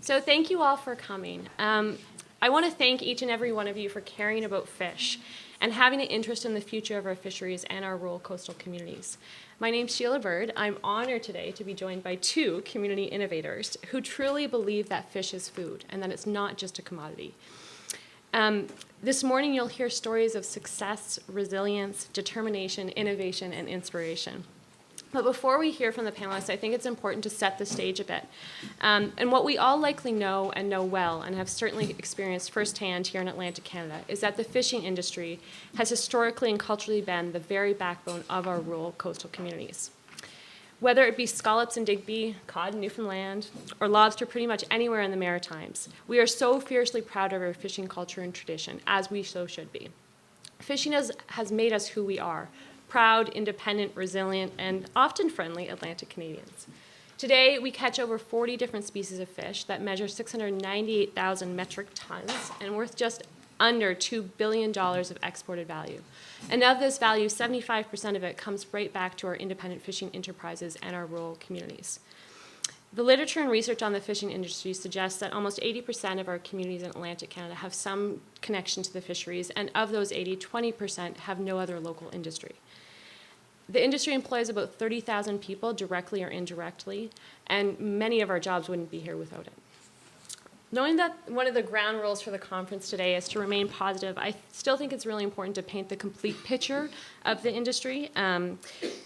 So thank you all for coming. I want to thank each and every one of you for caring about fish and having an interest in the future of our fisheries and our rural coastal communities. My name's Sheila Bird. I'm honored today to be joined by two community innovators who truly believe that fish is food and that it's not just a commodity. This morning you'll hear stories of success, resilience, determination, innovation, and inspiration. But before we hear from the panelists, I think it's important to set the stage a bit. And what we all likely know and know well, and have certainly experienced firsthand here in Atlantic Canada, is that the fishing industry has historically and culturally been the very backbone of our rural coastal communities. Whether it be scallops in Digby, cod in Newfoundland, or lobster pretty much anywhere in the Maritimes, we are so fiercely proud of our fishing culture and tradition, as we so should be. Fishing has made us who we are, proud, independent, resilient, and often friendly Atlantic Canadians. Today, we catch over 40 different species of fish that measure 698,000 metric tons and worth just under $2 billion of exported value. And of this value, 75% of it comes right back to our independent fishing enterprises and our rural communities. The literature and research on the fishing industry suggests that almost 80% of our communities in Atlantic Canada have some connection to the fisheries, and of those 80, 20% have no other local industry. The industry employs about 30,000 people directly or indirectly, and many of our jobs wouldn't be here without it. Knowing that one of the ground rules for the conference today is to remain positive, I still think it's really important to paint the complete picture of the industry.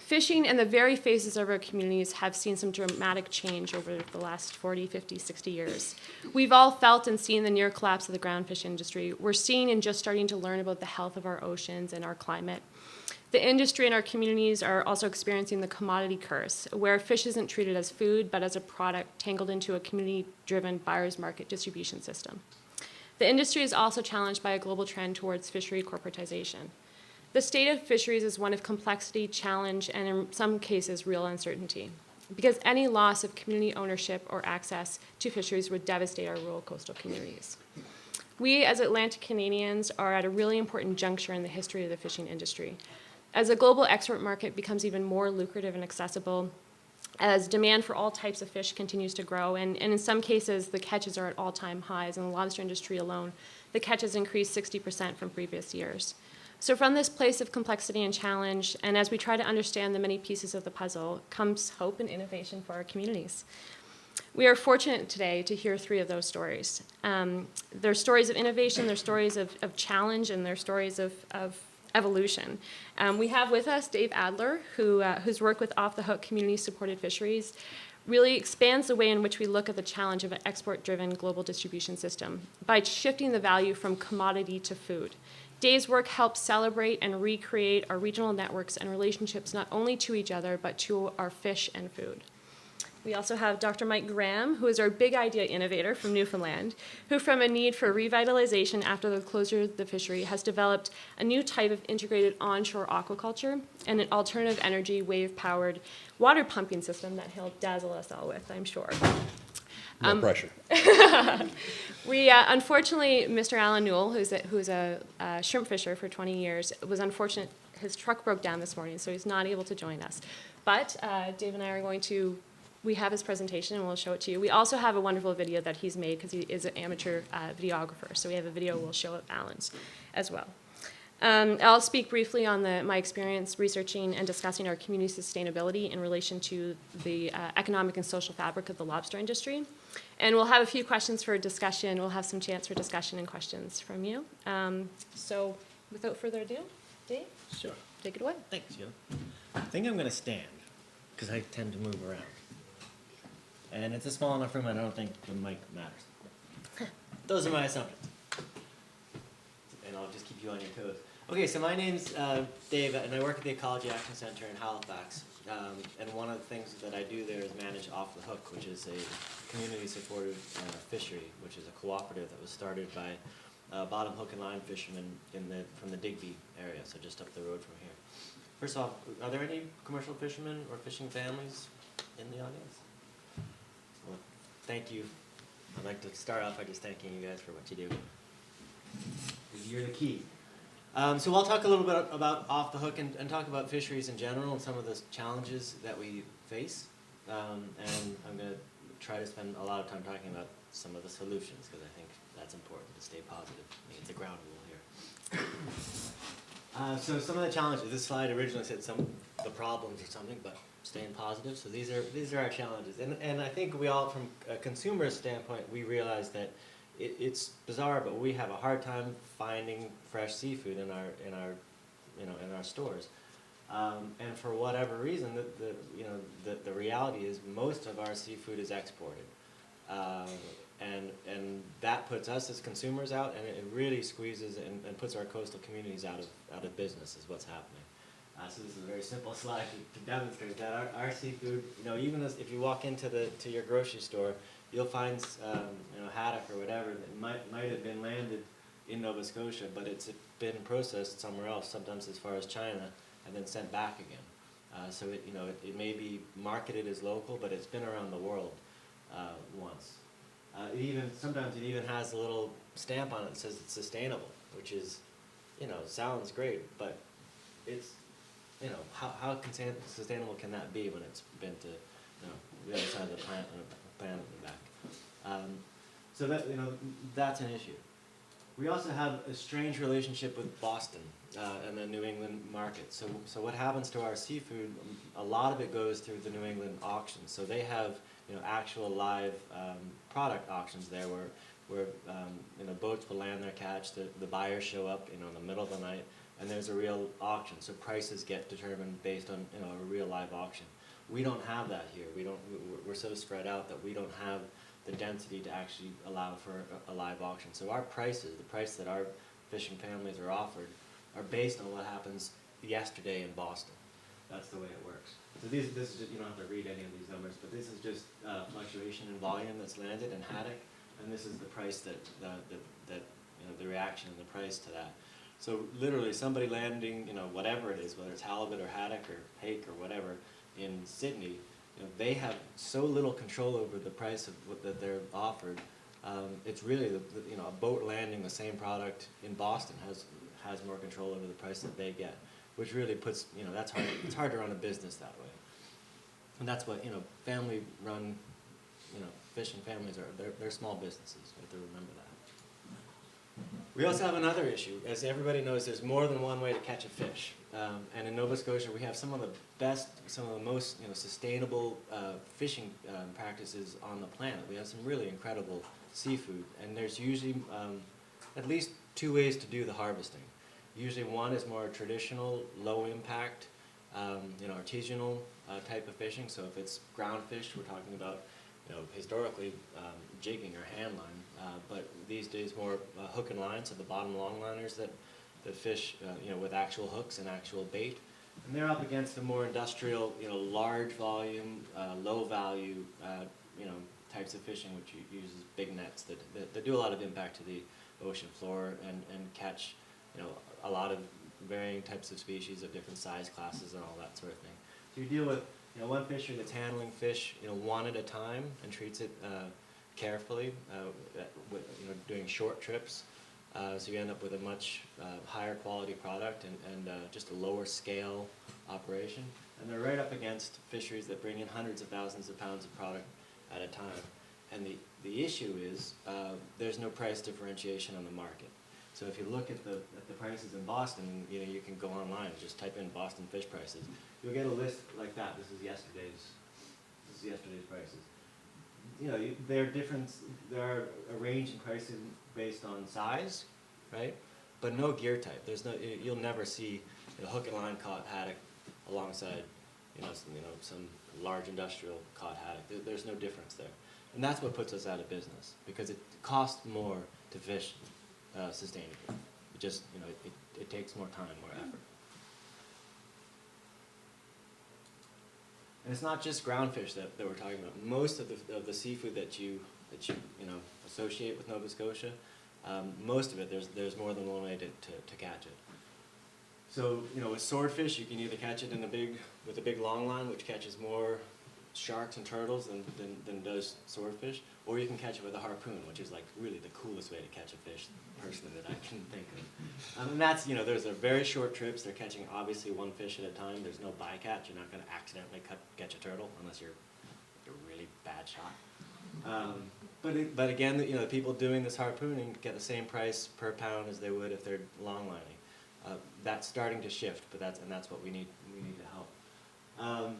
Fishing and the very faces of our communities have seen some dramatic change over the last 40, 50, 60 years. We've all felt and seen the near collapse of the ground fish industry. We're seeing and just starting to learn about the health of our oceans and our climate. The industry and our communities are also experiencing the commodity curse, where fish isn't treated as food, but as a product tangled into a community-driven buyer's market distribution system. The industry is also challenged by a global trend towards fishery corporatization. The state of fisheries is one of complexity, challenge, and in some cases, real uncertainty, because any loss of community ownership or access to fisheries would devastate our rural coastal communities. We, as Atlantic Canadians, are at a really important juncture in the history of the fishing industry. As the global export market becomes even more lucrative and accessible, as demand for all types of fish continues to grow, and in some cases the catches are at all-time highs. In the lobster industry alone, the catches increased 60% from previous years. So from this place of complexity and challenge, and as we try to understand the many pieces of the puzzle, comes hope and innovation for our communities. We are fortunate today to hear three of those stories. They're stories of innovation, they're stories of challenge, and they're stories of evolution. We have with us Dave Adler, whose work with Off the Hook community-supported fisheries really expands the way in which we look at the challenge of an export-driven global distribution system by shifting the value from commodity to food. Dave's work helps celebrate and recreate our regional networks and relationships not only to each other, but to our fish and food. We also have Dr. Mike Graham, who is our big idea innovator from Newfoundland, who from a need for revitalization after the closure of the fishery has developed a new type of integrated onshore aquaculture and an alternative energy wave-powered water pumping system that he'll dazzle us all with, I'm sure. No pressure. We unfortunately, Mr. Alan Newell, who's a shrimp fisher for 20 years, was unfortunate. His truck broke down this morning, so he's not able to join us. But Dave and I are going to. We have his presentation, and we'll show it to you. We also have a wonderful video that he's made because he is an amateur videographer. So we have a video we'll show of Alan's as well. I'll speak briefly on my experience researching and discussing our community sustainability in relation to the economic and social fabric of the lobster industry. And we'll have a few questions for discussion. We'll have some chance for discussion and questions from you. So without further ado, Dave? Sure. Take it away. Thanks, Sheila. I think I'm going to stand because I tend to move around. And it's a small enough room, I don't think the mic matters. Those are my assumptions. And I'll just keep you on your toes. Okay, so my name's Dave, and I work at the Ecology Action Center in Halifax. And one of the things that I do there is manage Off the Hook, which is a community-supported fishery, which is a cooperative that was started by bottom hook and line fishermen from the Digby area, so just up the road from here. First off, are there any commercial fishermen or fishing families in the audience? Well, thank you. I'd like to start off by just thanking you guys for what you do. You're the key. So I'll talk a little bit about Off the Hook and talk about fisheries in general and some of the challenges that we face. And I'm going to try to spend a lot of time talking about some of the solutions, because I think that's important to stay positive. I think it's a ground rule here. So some of the challenges. This slide originally said the problems or something, but staying positive. So these are our challenges, and I think we all, from a consumer's standpoint, we realize that it's bizarre, but we have a hard time finding fresh seafood in our stores. And for whatever reason, the reality is most of our seafood is exported, and that puts us as consumers out, and it really squeezes and puts our coastal communities out of business. Is what's happening. So this is a very simple slide to demonstrate that our seafood, even if you walk into your grocery store, you'll find haddock or whatever that might have been landed in Nova Scotia, but it's been processed somewhere else, sometimes as far as China, and then sent back again. So it may be marketed as local, but it's been around the world once. Sometimes it even has a little stamp on it that says it's sustainable, which is, sounds great, but it's, how sustainable can that be when it's been to, the other side of the planet and back? So that, that's an issue. We also have a strange relationship with Boston and the New England market. So what happens to our seafood? A lot of it goes through the New England auctions. So they have actual live product auctions there, where boats will land their catch. The buyers show up in the middle of the night, and there's a real auction. So prices get determined based on a real live auction. We don't have that here. We're so spread out that we don't have the density to actually allow for a live auction. So our prices, the price that our fishing families are offered, are based on what happens yesterday in Boston. That's the way it works. So this is just, you don't have to read any of these numbers, but this is just fluctuation in volume that's landed in haddock, and this is the price that the reaction and the price to that. So literally, somebody landing, whatever it is, whether it's halibut or haddock or hake or whatever, in Sydney, they have so little control over the price of that they're offered. It's really a boat landing the same product in Boston has more control over the price that they get, which really puts that's hard. It's hard to run a business that way, and that's what family-run fishing families are. They're small businesses. You have to remember that. We also have another issue. As everybody knows, there's more than one way to catch a fish. And in Nova Scotia, we have some of the best, some of the most sustainable fishing practices on the planet. We have some really incredible seafood, and there's usually at least two ways to do the harvesting. Usually one is more traditional, low impact, artisanal type of fishing. So if it's ground fish, we're talking about historically jigging or hand line. But these days more hook and line, so the bottom longliners that fish with actual hooks and actual bait. And they're up against the more industrial, large volume, low value, types of fishing, which uses big nets that do a lot of impact to the ocean floor and catch, a lot of varying types of species of different size classes and all that sort of thing. So you deal with, one fisher that's handling fish, one at a time and treats it carefully, doing short trips. So you end up with a much higher quality product and just a lower scale operation. And they're right up against fisheries that bring in hundreds of thousands of pounds of product at a time. And the issue is there's no price differentiation on the market. So if you look at the prices in Boston, you can go online and just type in Boston fish prices. You'll get a list like that. This is yesterday's prices. There are a range in pricing based on size, right? But no gear type. You'll never see a hook and line caught haddock alongside, some large industrial caught haddock. There's no difference there, and that's what puts us out of business because it costs more to fish sustainably. It just, it takes more time, more effort. And it's not just ground fish that we're talking about. Most of the seafood that you associate with Nova Scotia, most of it there's more than one way to catch it. So with swordfish, you can either catch it with a big long line, which catches more sharks and turtles than does swordfish, or you can catch it with a harpoon, which is like really the coolest way to catch a fish, personally, that I can think of. And that's, those are very short trips. They're catching obviously one fish at a time. There's no bycatch. You're not going to accidentally catch a turtle unless you're a really bad shot. But again, you know, the people doing this harpooning get the same price per pound as they would if they're long lining. That's starting to shift, but that's what we need to help.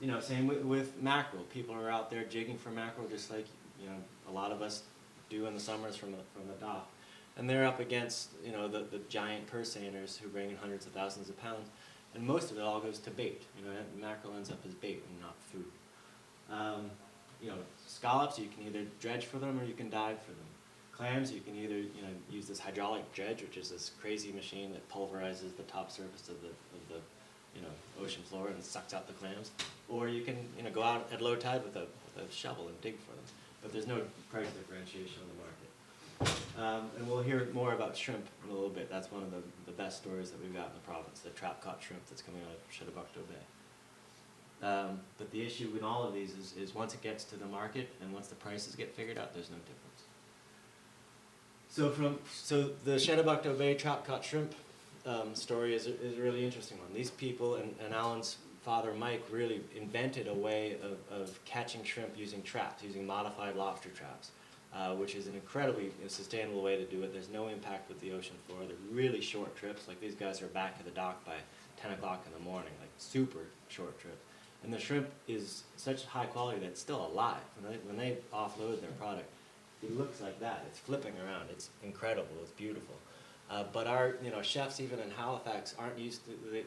You know, same with mackerel. People are out there jigging for mackerel just like, you know, a lot of us do in the summers from the dock. And they're up against, you know, the giant purse seiners who bring in hundreds of thousands of pounds. And most of it all goes to bait. You know, mackerel ends up as bait and not food. You know, scallops, you can either dredge for them or you can dive for them. Clams, you can either, you know, use this hydraulic dredge, which is this crazy machine that pulverizes the top surface of the you know, ocean floor and sucks out the clams, or you can, you know, go out at low tide with a shovel and dig for them. But there's no price differentiation on the market. And we'll hear more about shrimp in a little bit. That's one of the best stories that we've got in the province, the trap-caught shrimp that's coming out of Sheila Bay. But the issue with all of these is once it gets to the market and once the prices get figured out, there's no difference. So the Sheila Bay trap-caught shrimp story is a really interesting one. These people and Alan's father Mike really invented a way of catching shrimp using traps, using modified lobster traps, which is an incredibly sustainable way to do it. There's no impact with the ocean floor. They're really short trips. Like these guys are back at the dock by 10 o'clock in the morning, like super short trips. And the shrimp is such high quality that it's still alive. When they offload their product, it looks like that. It's flipping around. It's incredible. It's beautiful. But our, you know, chefs even in Halifax aren't used to.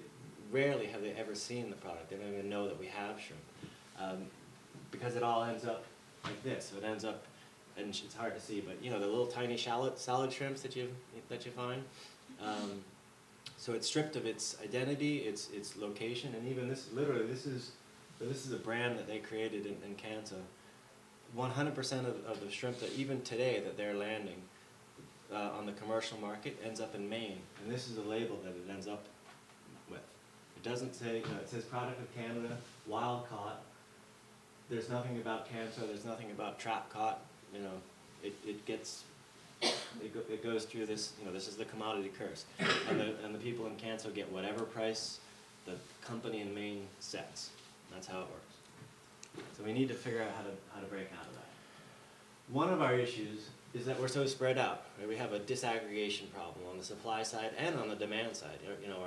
Rarely have they ever seen the product. They don't even know that we have shrimp, because it all ends up like this. So it ends up, and it's hard to see, but you know the little tiny salad shrimps that you find. So it's stripped of its identity, its location, and even this. Literally, this is a brand that they created in Canada. 100% of the shrimp that even today that they're landing on the commercial market ends up in Maine, and this is the label that it ends up with. It doesn't say, you know, it says product of Canada, wild caught. There's nothing about Canada, there's nothing about trap caught. You know, it goes through this, you know, this is the commodity curse. And the people in Canada get whatever price the company in Maine sets. That's how it works. So we need to figure out how to break out of that. One of our issues is that we're so spread out. Right? We have a disaggregation problem on the supply side and on the demand side. You know,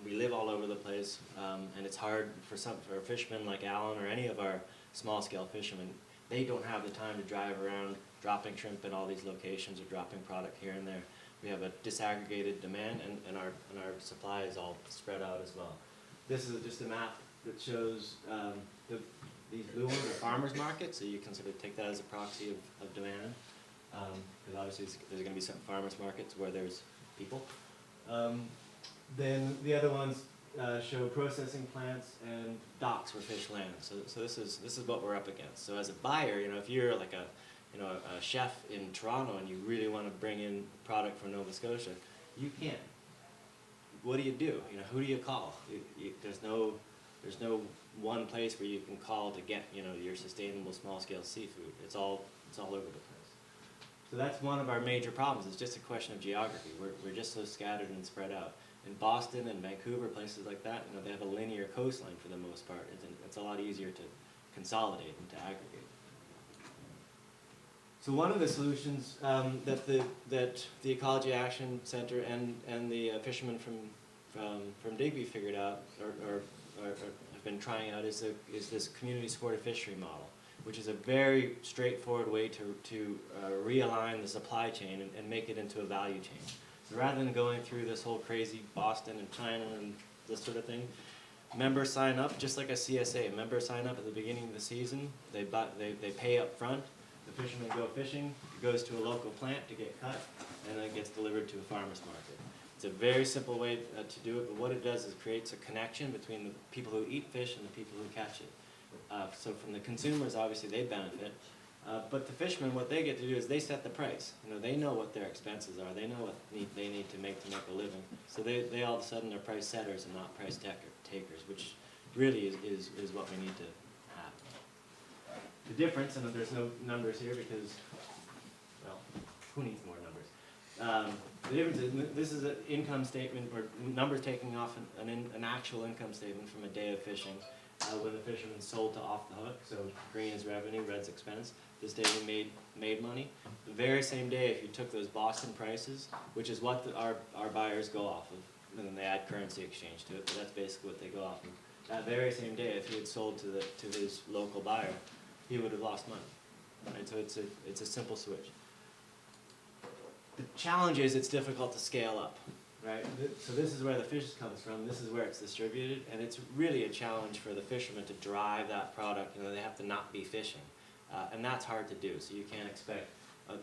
we live all over the place, and it's hard for fishermen like Alan or any of our small-scale fishermen. They don't have the time to drive around dropping shrimp at all these locations or dropping product here and there. We have a disaggregated demand, and our supply is all spread out as well. This is just a map that shows these blue ones are farmers markets, so you can sort of take that as a proxy of demand. Because obviously there's going to be some farmers markets where there's people. Then the other ones show processing plants and docks where fish land. So this is what we're up against. So as a buyer, you know, if you're like a chef in Toronto and you really want to bring in product from Nova Scotia, you can't. What do? You know, who do you call? There's no one place where you can call to get, you know, your sustainable small-scale seafood. It's all over the place. So that's one of our major problems. It's just a question of geography. We're just so scattered and spread out. In Boston and Vancouver, places like that, you know, they have a linear coastline for the most part. It's a lot easier to consolidate and to aggregate. So one of the solutions that the Ecology Action Center and the fishermen from Digby figured out or have been trying out is this community supported fishery model, which is a very straightforward way to realign the supply chain and make it into a value chain. So rather than going through this whole crazy Boston and China and this sort of thing, members sign up just like a CSA. Members sign up at the beginning of the season. They pay up front. The fishermen go fishing. It goes to a local plant to get cut, and then it gets delivered to a farmer's market. It's a very simple way to do it, but what it does is creates a connection between the people who eat fish and the people who catch it. So from the consumers, obviously, they benefit. But the fishermen, what they get to do is they set the price. You know, they know what their expenses are. They know what they need to make a living. So they all of a sudden are price setters and not price takers, which really is what we need to have. The difference, and there's no numbers here because, well, who needs more numbers? The difference is this is an income statement or numbers taking off an actual income statement from a day of fishing when the fisherman sold to off the hook. So green is revenue, red's expense. this day we made money. The very same day, if you took those Boston prices, which is what our buyers go off of, and then they add currency exchange to it, but that's basically what they go off of. That very same day, if he had sold to his local buyer, he would have lost money. Right? So it's a simple switch. The challenge is it's difficult to scale up. Right? So this is where the fish comes from, this is where it's distributed, and it's really a challenge for the fishermen to drive that product. You know, they have to not be fishing. And that's hard to do, so you can't expect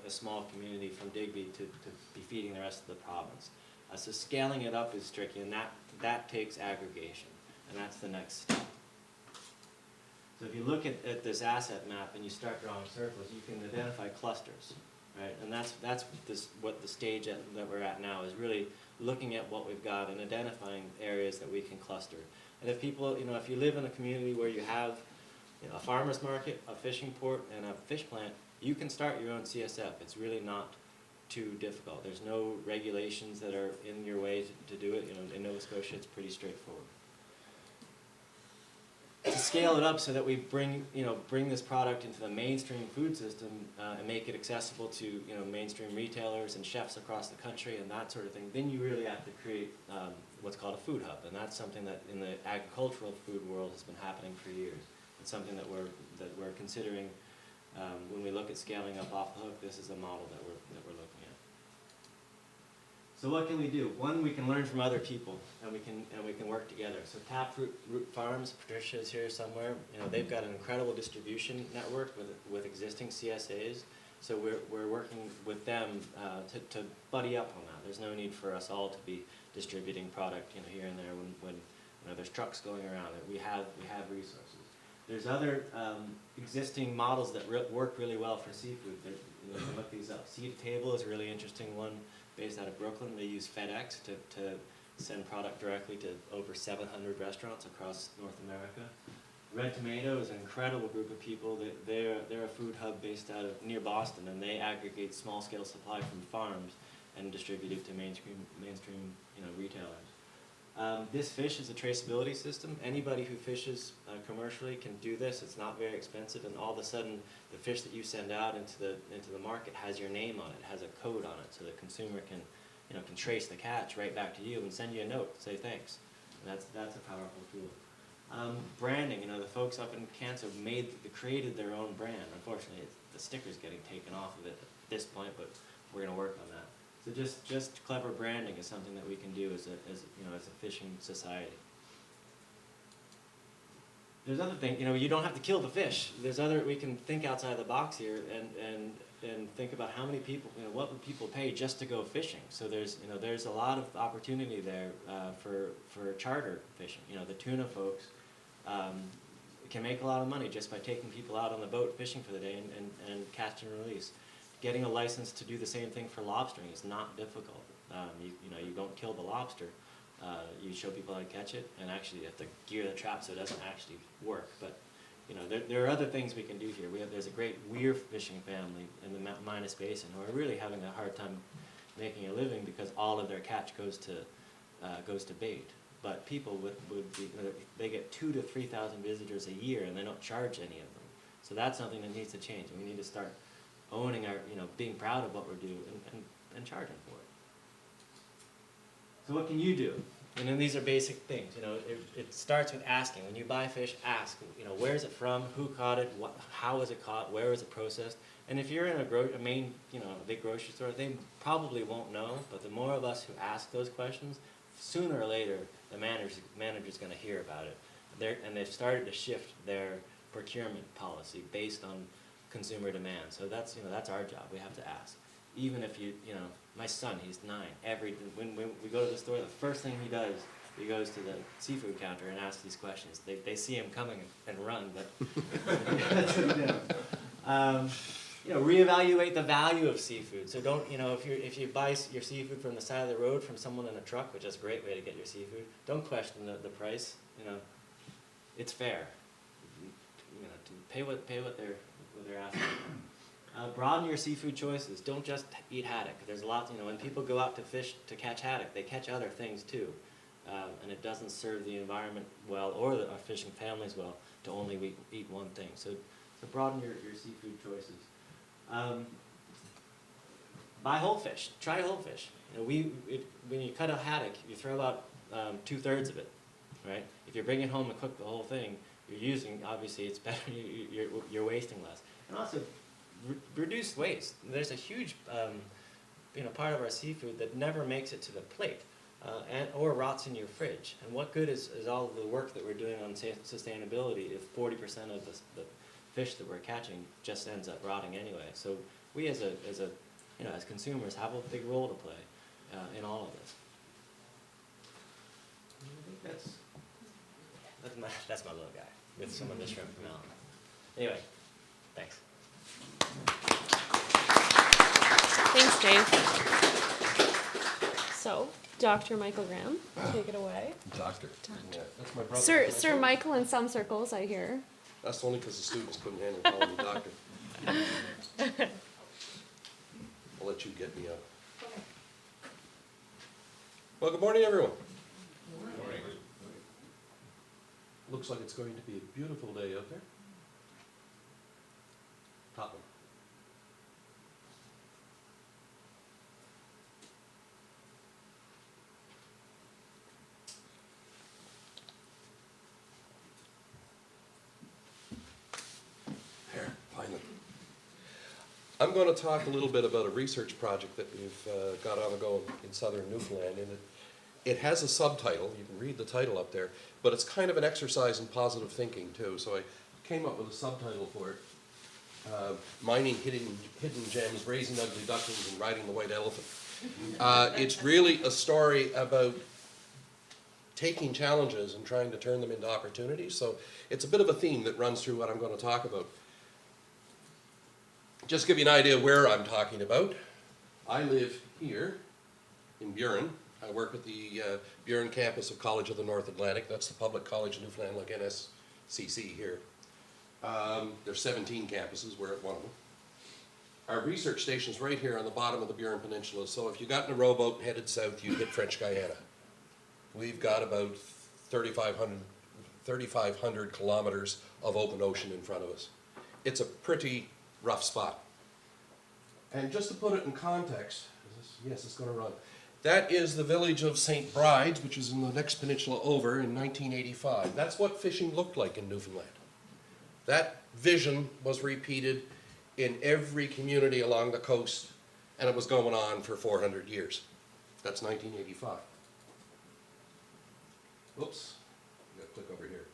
a small community from Digby to be feeding the rest of the province. So scaling it up is tricky, and that takes aggregation, and that's the next step. So if you look at this asset map and you start drawing circles, you can identify clusters, right? And that's what the stage that we're at now is really looking at what we've got and identifying areas that we can cluster. And if people, you know, if you live in a community where you have, you know, a farmer's market, a fishing port, and a fish plant, you can start your own CSF. It's really not too difficult. There's no regulations that are in your way to do it. You know, in Nova Scotia, it's pretty straightforward. To scale it up so that we bring this product into the mainstream food system and make it accessible to, you know, mainstream retailers and chefs across the country and that sort of thing, then you really have to create what's called a food hub, and that's something that in the agricultural food world has been happening for years. It's something that we're considering when we look at scaling up off the hook. This is a model that we're looking at. So what can we do? One, we can learn from other people, and we can work together. So Taproot Farms, Patricia is here somewhere. You know, they've got an incredible distribution network with existing CSAs. So we're working with them to buddy up on that. There's no need for us all to be distributing product, you know, here and there when you know, there's trucks going around. We have resources. There's other existing models that work really well for seafood. You know, you can look these up. Sea to Table is a really interesting one based out of Brooklyn. They use FedEx to send product directly to over 700 restaurants across North America. Red Tomato is an incredible group of people. They're a food hub based out of near Boston, and they aggregate small-scale supply from farms and distribute it to mainstream you know, retailers. This fish is a traceability system. Anybody who fishes commercially can do this. It's not very expensive, and all of a sudden, the fish that you send out into the market has your name on it, has a code on it, so the consumer can trace the catch right back to you and send you a note, say thanks. And that's a powerful tool. Branding. You know, the folks up in Canso created their own brand. Unfortunately, the sticker's getting taken off of it at this point, but we're going to work on that. So just clever branding is something that we can do as a fishing society. There's other things, you know, you don't have to kill the fish. We can think outside the box here and think about how many people, you know, what would people pay just to go fishing. So there's a lot of opportunity there for charter fishing. You know, the tuna folks can make a lot of money just by taking people out on the boat fishing for the day and catch and release. Getting a license to do the same thing for lobstering is not difficult. You don't kill the lobster. You show people how to catch it, and actually you have to gear the trap so it doesn't actually work. But you know, there are other things we can do here. There's a great weir fishing family in the Minas Basin who are really having a hard time making a living because all of their catch goes to bait. But people they get 2,000 to 3,000 visitors a year, and they don't charge any of them. So that's something that needs to change, and we need to start owning our, being proud of what we're doing and charging for it. So what can you do? And then these are basic things. You know, it starts with asking. When you buy fish, ask. You know, where is it from? Who caught it? How was it caught? Where was it processed? And if you're in a big grocery store, they probably won't know. But the more of us who ask those questions, sooner or later, the manager's going to hear about it. And they've started to shift their procurement policy based on consumer demand. So that's our job. We have to ask. Even if my son, he's 9. When we go to the store, the first thing he does, he goes to the seafood counter and asks these questions. They see him coming and run, but that's what he does. Reevaluate the value of seafood. So don't, if you buy your seafood from the side of the road from someone in a truck, which is a great way to get your seafood, don't question the price. It's fair. To pay what they're asking. Broaden your seafood choices. Don't just eat haddock. There's lots, when people go out to fish to catch haddock, they catch other things too. And it doesn't serve the environment well or our fishing families well to only eat one thing. So broaden your seafood choices. Buy whole fish. Try whole fish. You know, when you cut a haddock, you throw out 2/3 of it, right? If you bring it home and cook the whole thing, you're using, obviously, it's better. You're wasting less, and also reduce waste. There's a huge, part of our seafood that never makes it to the plate, or rots in your fridge. And what good is all of the work that we're doing on sustainability if 40% of the fish that we're catching just ends up rotting anyway? So we as consumers have a big role to play in all of this. I think that's my little guy with some of the shrimp from Allen. Anyway, thanks. Thanks, Dave. So, Dr. Michael Graham, take it away. Doctor. Yeah, that's my brother. Sir Michael in some circles, I hear. That's only because the students couldn't handle calling me doctor. I'll let you get me up. Well, good morning, everyone. Good morning. Looks like it's going to be a beautiful day out there. Top one. There, finally. I'm going to talk a little bit about a research project that we've got on the go in southern Newfoundland, and it has a subtitle. You can read the title up there, but it's kind of an exercise in positive thinking too. So I came up with a subtitle for it: "Mining Hidden Gems, Raising Ugly Ducklings, and Riding the White Elephant." It's really a story about taking challenges and trying to turn them into opportunities. So it's a bit of a theme that runs through what I'm going to talk about. Just to give you an idea where I'm talking about, I live here in Burin. I work at the Burin campus of College of the North Atlantic. That's the public college in Newfoundland, like NSCC here. There's 17 campuses. We're at one of them. Our research station's right here on the bottom of the Burin Peninsula. So if you got in a rowboat and headed south, you'd hit French Guiana. We've got about 3,500 kilometers of open ocean in front of us. It's a pretty rough spot. And just to put it in context, yes, it's going to run. That is the village of St. Brides, which is in the next peninsula over, in 1985. That's what fishing looked like in Newfoundland. That vision was repeated in every community along the coast, and it was going on for 400 years. That's 1985. Oops, I'm going to click over here.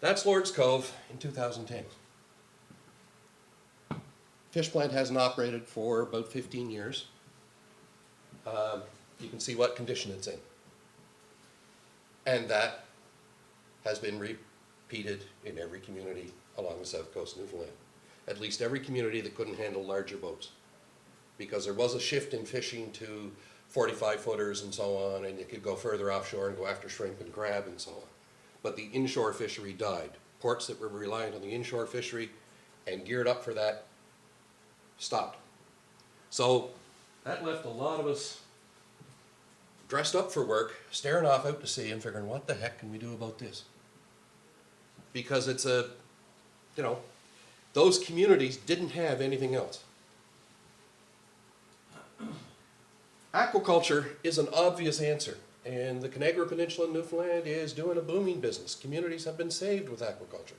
That's Lord's Cove in 2010. Fish plant hasn't operated for about 15 years. You can see what condition it's in. And that has been repeated in every community along the south coast of Newfoundland. At least every community that couldn't handle larger boats. Because there was a shift in fishing to 45 footers and so on, and you could go further offshore and go after shrimp and crab and so on. But the inshore fishery died. Ports that were reliant on the inshore fishery and geared up for that stopped. So that left a lot of us dressed up for work, staring off out to sea and figuring, what the heck can we do about this? Because it's those communities didn't have anything else. Aquaculture is an obvious answer, and the Conagra Peninsula in Newfoundland is doing a booming business. Communities have been saved with aquaculture.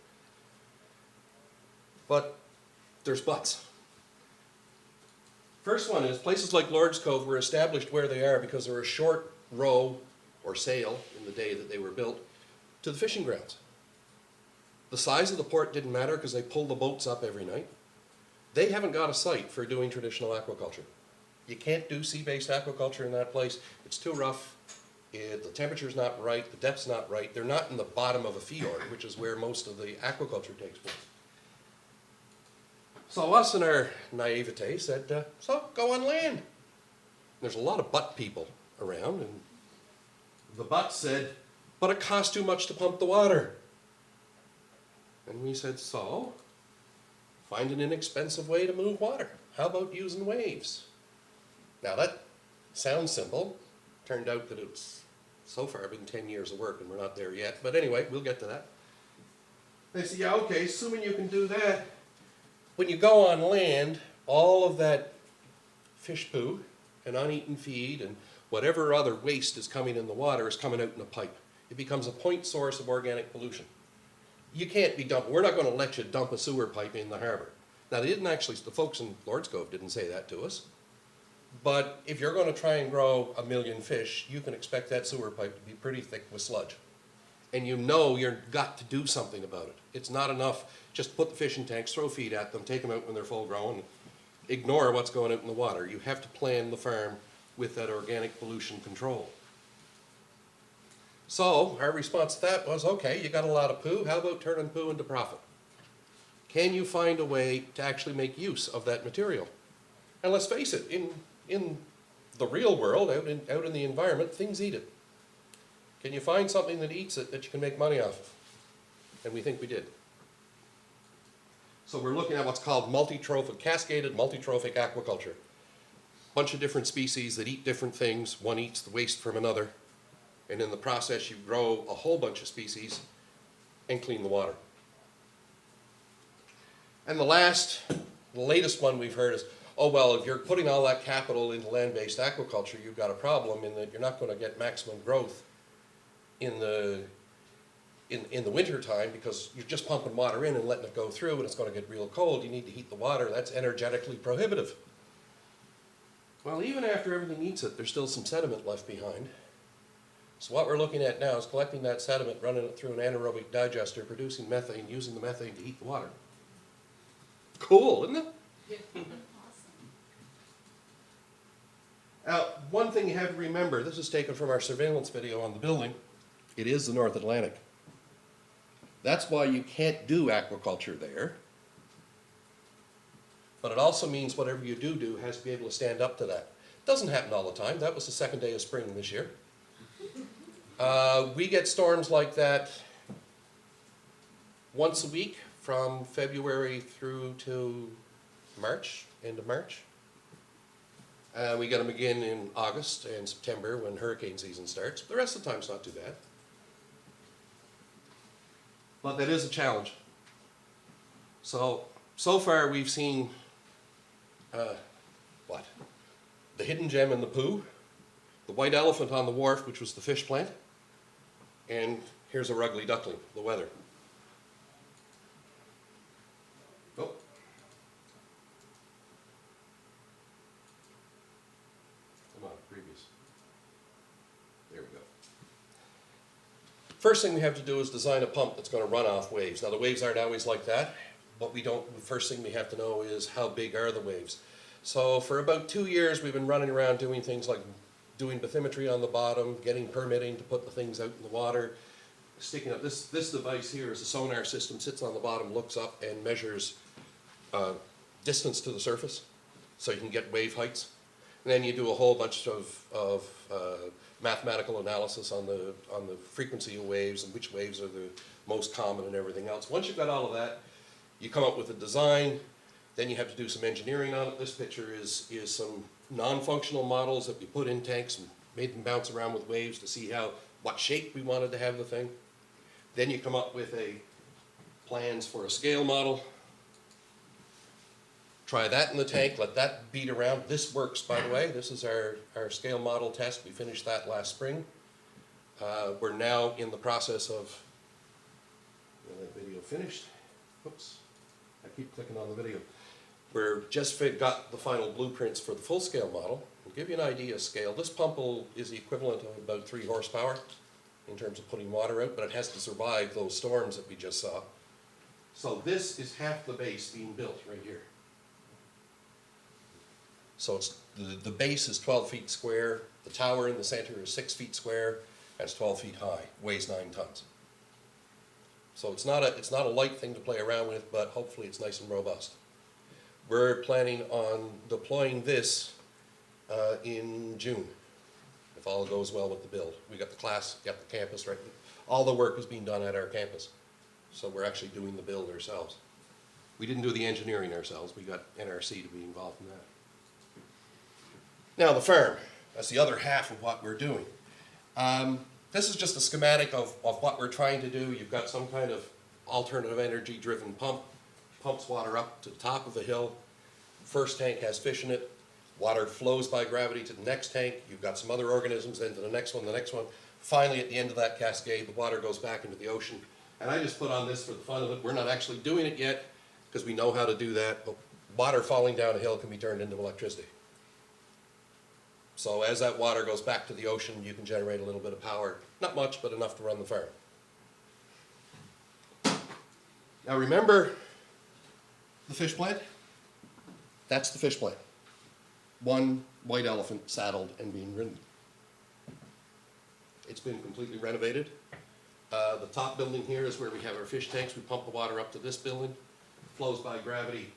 But there's buts. First one is places like Lord's Cove were established where they are because they were a short row or sail in the day that they were built to the fishing grounds. The size of the port didn't matter because they pulled the boats up every night. They haven't got a site for doing traditional aquaculture. You can't do sea-based aquaculture in that place. It's too rough. The temperature's not right. The depth's not right. They're not in the bottom of a fjord, which is where most of the aquaculture takes place. So us in our naivete said, so go on land. There's a lot of butt people around, and the butt said, but it costs too much to pump the water. And we said, so find an inexpensive way to move water. How about using waves? Now that sounds simple. Turned out that it's so far been 10 years of work and we're not there yet. But anyway, we'll get to that. They said, yeah, okay, assuming you can do that, When you go on land, all of that fish poo and uneaten feed and whatever other waste is coming in the water is coming out in a pipe. It becomes a point source of organic pollution. You can't be dumping, we're not going to let you dump a sewer pipe in the harbor. Now, they didn't actually, the folks in Lord's Cove didn't say that to us. But if you're going to try and grow 1 million fish, you can expect that sewer pipe to be pretty thick with sludge. And you know you've got to do something about it. It's not enough just to put the fish in tanks, throw feed at them, take them out when they're full grown, ignore what's going out in the water. You have to plan the farm with that organic pollution control. So our response to that was, okay, you got a lot of poo, how about turning poo into profit? Can you find a way to actually make use of that material? And let's face it, in the real world, out in the environment, things eat it. Can you find something that eats it that you can make money off of? And we think we did. So we're looking at what's called cascaded multi-trophic aquaculture. Bunch of different species that eat different things. One eats the waste from another. And in the process, you grow a whole bunch of species and clean the water. And the latest one we've heard is, oh, well, if you're putting all that capital into land-based aquaculture, you've got a problem in that you're not going to get maximum growth in the winter time because you're just pumping water in and letting it go through and it's going to get real cold. You need to heat the water. That's energetically prohibitive. Well, even after everything eats it, there's still some sediment left behind. So what we're looking at now is collecting that sediment, running it through an anaerobic digester, producing methane, using the methane to heat the water. Cool, isn't it? Now, one thing you have to remember, this is taken from our surveillance video on the building. It is the North Atlantic. That's why you can't do aquaculture there. But it also means whatever you do has to be able to stand up to that. Doesn't happen all the time. That was the second day of spring this year. We get storms like that once a week from February through to March, end of March. We get them again in August and September when hurricane season starts. The rest of the time it's not too bad. But that is a challenge. So far we've seen, the hidden gem in the poo, the white elephant on the wharf, which was the fish plant, and here's a ugly duckling, the weather. Oh. Come on, previous. There we go. First thing we have to do is design a pump that's going to run off waves. Now the waves aren't always like that, but the first thing we have to know is how big are the waves. So for about 2 years we've been running around doing things like doing bathymetry on the bottom, getting permitting to put the things out in the water, sticking up. This device here is a sonar system, sits on the bottom, looks up and measures distance to the surface so you can get wave heights. And then you do a whole bunch of mathematical analysis on the frequency of waves and which waves are the most common and everything else. Once you've got all of that, you come up with a design, then you have to do some engineering on it. This picture is some non-functional models that we put in tanks and made them bounce around with waves to see what shape we wanted to have the thing. Then you come up with plans for a scale model. Try that in the tank, let that beat around. This works, by the way. This is our scale model test. We finished that last spring. We're now in the process of, that video finished. Oops, I keep clicking on the video. We're just got the final blueprints for the full scale model. I'll give you an idea of scale. This pump is the equivalent of about 3 horsepower in terms of putting water out, but it has to survive those storms that we just saw. So this is half the base being built right here. So it's the base is 12 feet square. The tower in the center is 6 feet square. That's 12 feet high. Weighs 9 tons. So it's not a light thing to play around with, but hopefully it's nice and robust. We're planning on deploying this in June, if all goes well with the build. We got the class, got the campus, right? All the work is being done at our campus. So we're actually doing the build ourselves. We didn't do the engineering ourselves. We got NRC to be involved in that. Now the farm, that's the other half of what we're doing. This is just a schematic of what we're trying to do. You've got some kind of alternative energy driven pump pumps water up to the top of the hill. First tank has fish in it. Water flows by gravity to the next tank. You've got some other organisms, then to the next one, the next one. Finally, at the end of that cascade, the water goes back into the ocean. And I just put on this for the fun of it. We're not actually doing it yet because we know how to do that, but water falling down a hill can be turned into electricity. So as that water goes back to the ocean, you can generate a little bit of power. Not much, but enough to run the farm. Now remember the fish plant? That's the fish plant. One white elephant saddled and being ridden. It's been completely renovated. The top building here is where we have our fish tanks. We pump the water up to this building, flows by gravity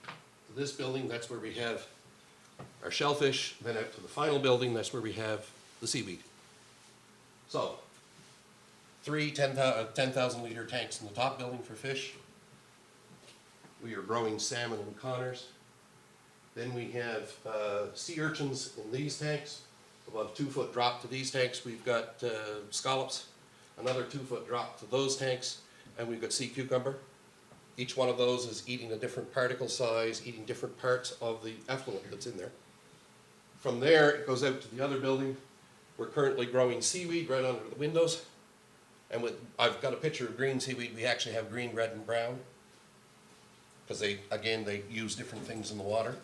to this building. That's where we have our shellfish. Then out to the final building, that's where we have the seaweed. So, 3 10,000 liter tanks in the top building for fish. We are growing salmon and connors. Then we have sea urchins in these tanks. About a 2-foot drop to these tanks. We've got scallops, another 2-foot drop to those tanks, and we've got sea cucumber. Each one of those is eating a different particle size, eating different parts of the effluent that's in there. From there, it goes out to the other building. We're currently growing seaweed right under the windows. And I've got a picture of green seaweed. We actually have green, red, and brown. Because they use different things in the water.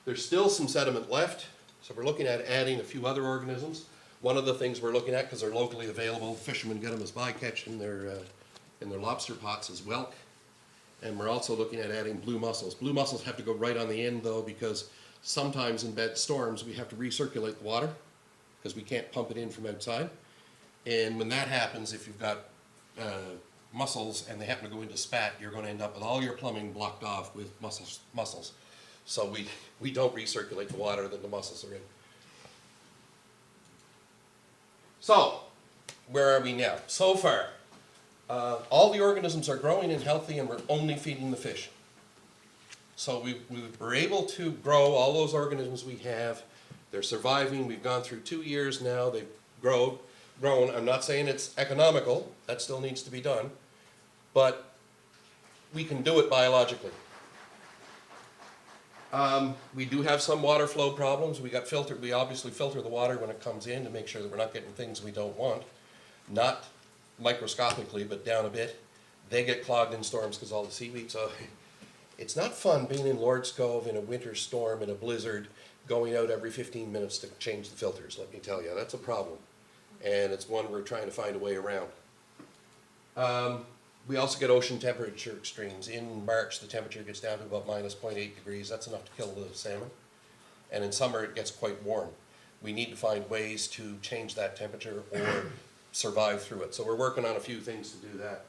There's still some sediment left. So we're looking at adding a few other organisms. One of the things we're looking at, because they're locally available, fishermen get them as bycatch in their lobster pots as whelk. And we're also looking at adding blue mussels. Blue mussels have to go right on the end though, because sometimes in bad storms we have to recirculate the water because we can't pump it in from outside. And when that happens, if you've got mussels and they happen to go into spat, you're going to end up with all your plumbing blocked off with mussels. So we don't recirculate the water that the mussels are in. So, where are we now? So far, all the organisms are growing and healthy and we're only feeding the fish. So we were able to grow all those organisms we have. They're surviving. We've gone through 2 years now. They've grown. I'm not saying it's economical. That still needs to be done. But we can do it biologically. We do have some water flow problems. We obviously filter the water when it comes in to make sure that we're not getting things we don't want. Not microscopically, but down a bit. They get clogged in storms because all the seaweed. So it's not fun being in Lord's Cove in a winter storm, in a blizzard, going out every 15 minutes to change the filters, let me tell you. That's a problem. And it's one we're trying to find a way around. We also get ocean temperature extremes. In March, the temperature gets down to about minus 0.8 degrees. That's enough to kill the salmon. And in summer, it gets quite warm. We need to find ways to change that temperature or survive through it. So we're working on a few things to do that.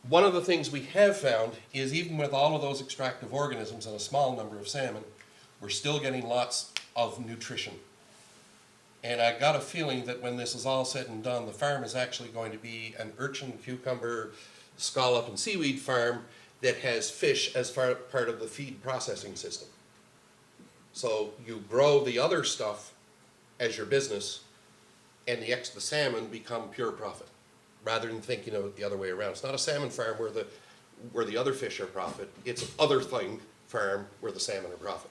One of the things we have found is even with all of those extractive organisms and a small number of salmon, we're still getting lots of nutrition. And I got a feeling that when this is all said and done, the farm is actually going to be an urchin, cucumber, scallop, and seaweed farm that has fish as part of the feed processing system. So you grow the other stuff as your business, and the salmon become pure profit, rather than thinking of it the other way around. It's not a salmon farm where the other fish are profit. It's an other thing farm where the salmon are profit.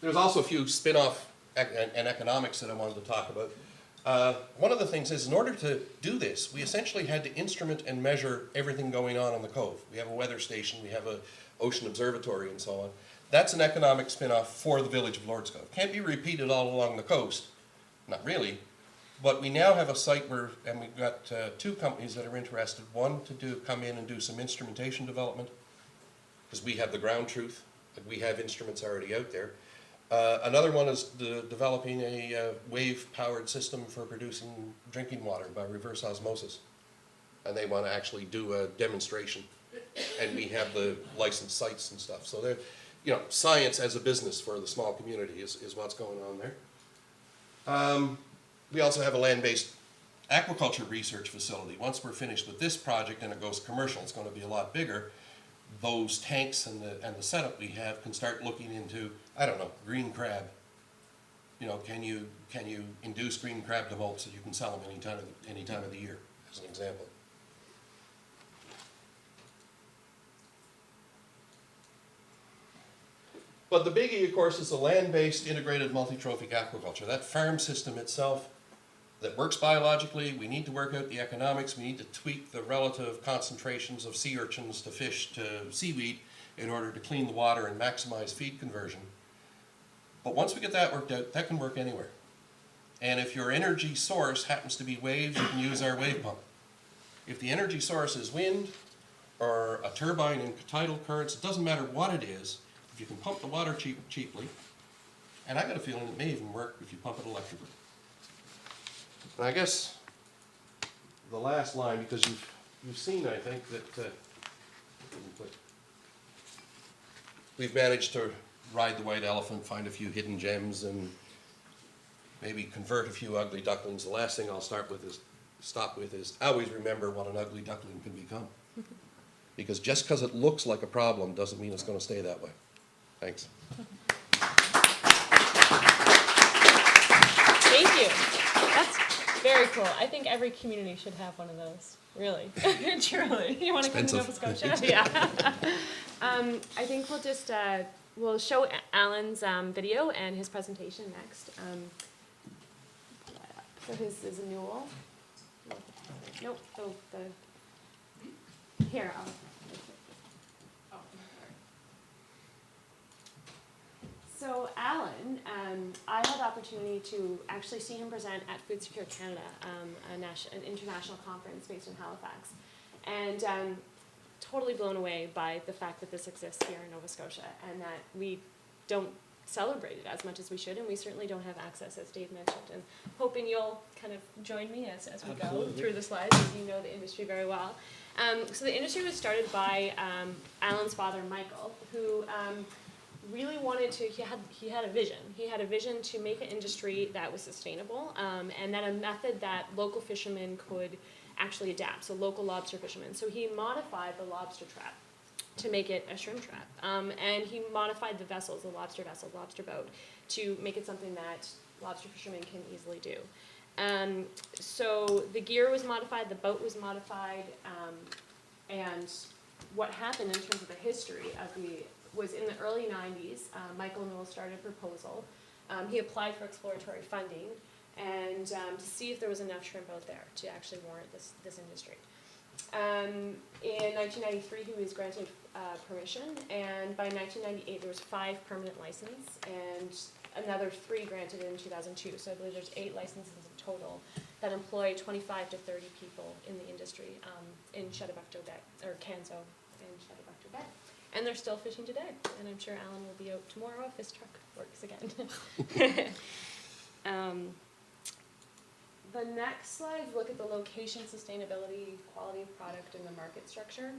There's also a few spin-off and economics that I wanted to talk about. One of the things is, in order to do this, we essentially had to instrument and measure everything going on the cove. We have a weather station, we have an ocean observatory, and so on. That's an economic spin-off for the village of Lord's Cove. Can't be repeated all along the coast, not really, but we now have a site and we've got 2 companies that are interested. One to come in and do some instrumentation development, because we have the ground truth, we have instruments already out there. Another one is developing a wave-powered system for producing drinking water by reverse osmosis. And they want to actually do a demonstration. And we have the licensed sites and stuff. So science as a business for the small community is what's going on there. We also have a land-based aquaculture research facility. Once we're finished with this project and it goes commercial, it's going to be a lot bigger. Those tanks and the setup we have can start looking into, I don't know, green crab. Can you induce green crab to molt so you can sell them any time of the year, as an example. But the biggie, of course, is the land-based integrated multi-trophic aquaculture. That farm system itself that works biologically, we need to work out the economics, we need to tweak the relative concentrations of sea urchins to fish to seaweed in order to clean the water and maximize feed conversion. But once we get that worked out, that can work anywhere. And if your energy source happens to be waves, you can use our wave pump. If the energy source is wind or a turbine in tidal currents, it doesn't matter what it is, if you can pump the water cheaply, and I got a feeling it may even work if you pump it electrically. And I guess the last line, because you've seen, I think, that we've managed to ride the white elephant, find a few hidden gems, and maybe convert a few ugly ducklings. The last thing I'll stop with is always remember what an ugly duckling can become. Because just because it looks like a problem doesn't mean it's going to stay that way. Thanks. Thank you. That's very cool. I think every community should have one of those. Really, truly. You want to come to Nova Scotia? Yeah. I think we'll just we'll show Alan's video and his presentation next. So his is a mule. Nope. Oh, the here. So Alan, I had the opportunity to actually see him present at Food Secure Canada, an international conference based in Halifax, and totally blown away by the fact that this exists here in Nova Scotia and that we don't celebrate it as much as we should, and we certainly don't have access, as Dave mentioned. And hoping you'll kind of join me as we go through the slides, as you know the industry very well. So the industry was started by Alan's father, Michael, who really wanted to, he had a vision. He had a vision to make an industry that was sustainable, and that a method that local fishermen could actually adapt, so local lobster fishermen. So he modified the lobster trap to make it a shrimp trap. And he modified the vessels, the lobster vessel, lobster boat, to make it something that lobster fishermen can easily do. So the gear was modified, the boat was modified, and what happened in terms of the history of was in the early 90s, Michael Newell started a proposal. He applied for exploratory funding and to see if there was enough shrimp out there to actually warrant this industry. In 1993, he was granted permission, and by 1998, there was 5 permanent licenses and another 3 granted in 2002. So I believe there's 8 licenses in total that employ 25 to 30 people in the industry in Shedebucto Bay, or Canso in Shedebucto Bay. And they're still fishing today, and I'm sure Alan will be out tomorrow if his truck works again. The next slide, look at the location, sustainability, quality of product, and the market structure.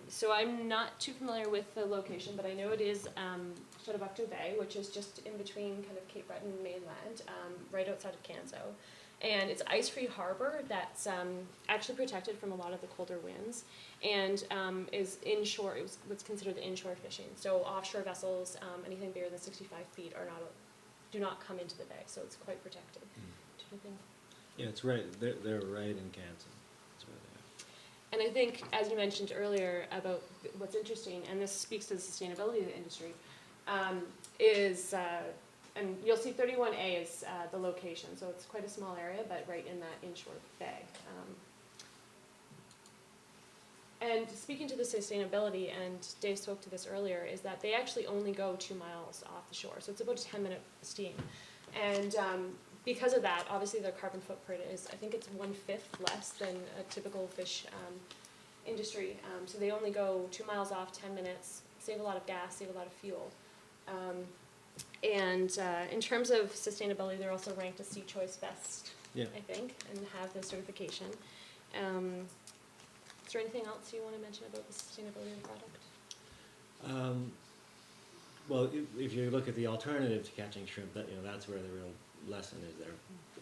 So I'm not too familiar with the location, but I know it is Shedebucto Bay, which is just in between kind of Cape Breton and mainland, right outside of Canso. And it's ice-free harbor that's actually protected from a lot of the colder winds, and is inshore. It was what's considered the inshore fishing. So offshore vessels, anything bigger than 65 feet, do not come into the bay. So it's quite protected. Do you think? Yeah, it's right. They're right in Canso. That's where they are. And I think, as you mentioned earlier, about what's interesting, and this speaks to the sustainability of the industry, is. And you'll see 31A is the location, so it's quite a small area, but right in that inshore bay. And speaking to the sustainability, and Dave spoke to this earlier, is that they actually only go 2 miles off the shore, so it's about a 10-minute steam. And because of that, obviously their carbon footprint is, I think it's 1/5 less than a typical fish industry. So they only go 2 miles off, 10 minutes, save a lot of gas, save a lot of fuel. And in terms of sustainability, they're also ranked a Sea Choice Best, yeah, I think, and have the certification. Is there anything else you want to mention about the sustainability of the product? Well, if you look at the alternative to catching shrimp, that's where the real lesson is there.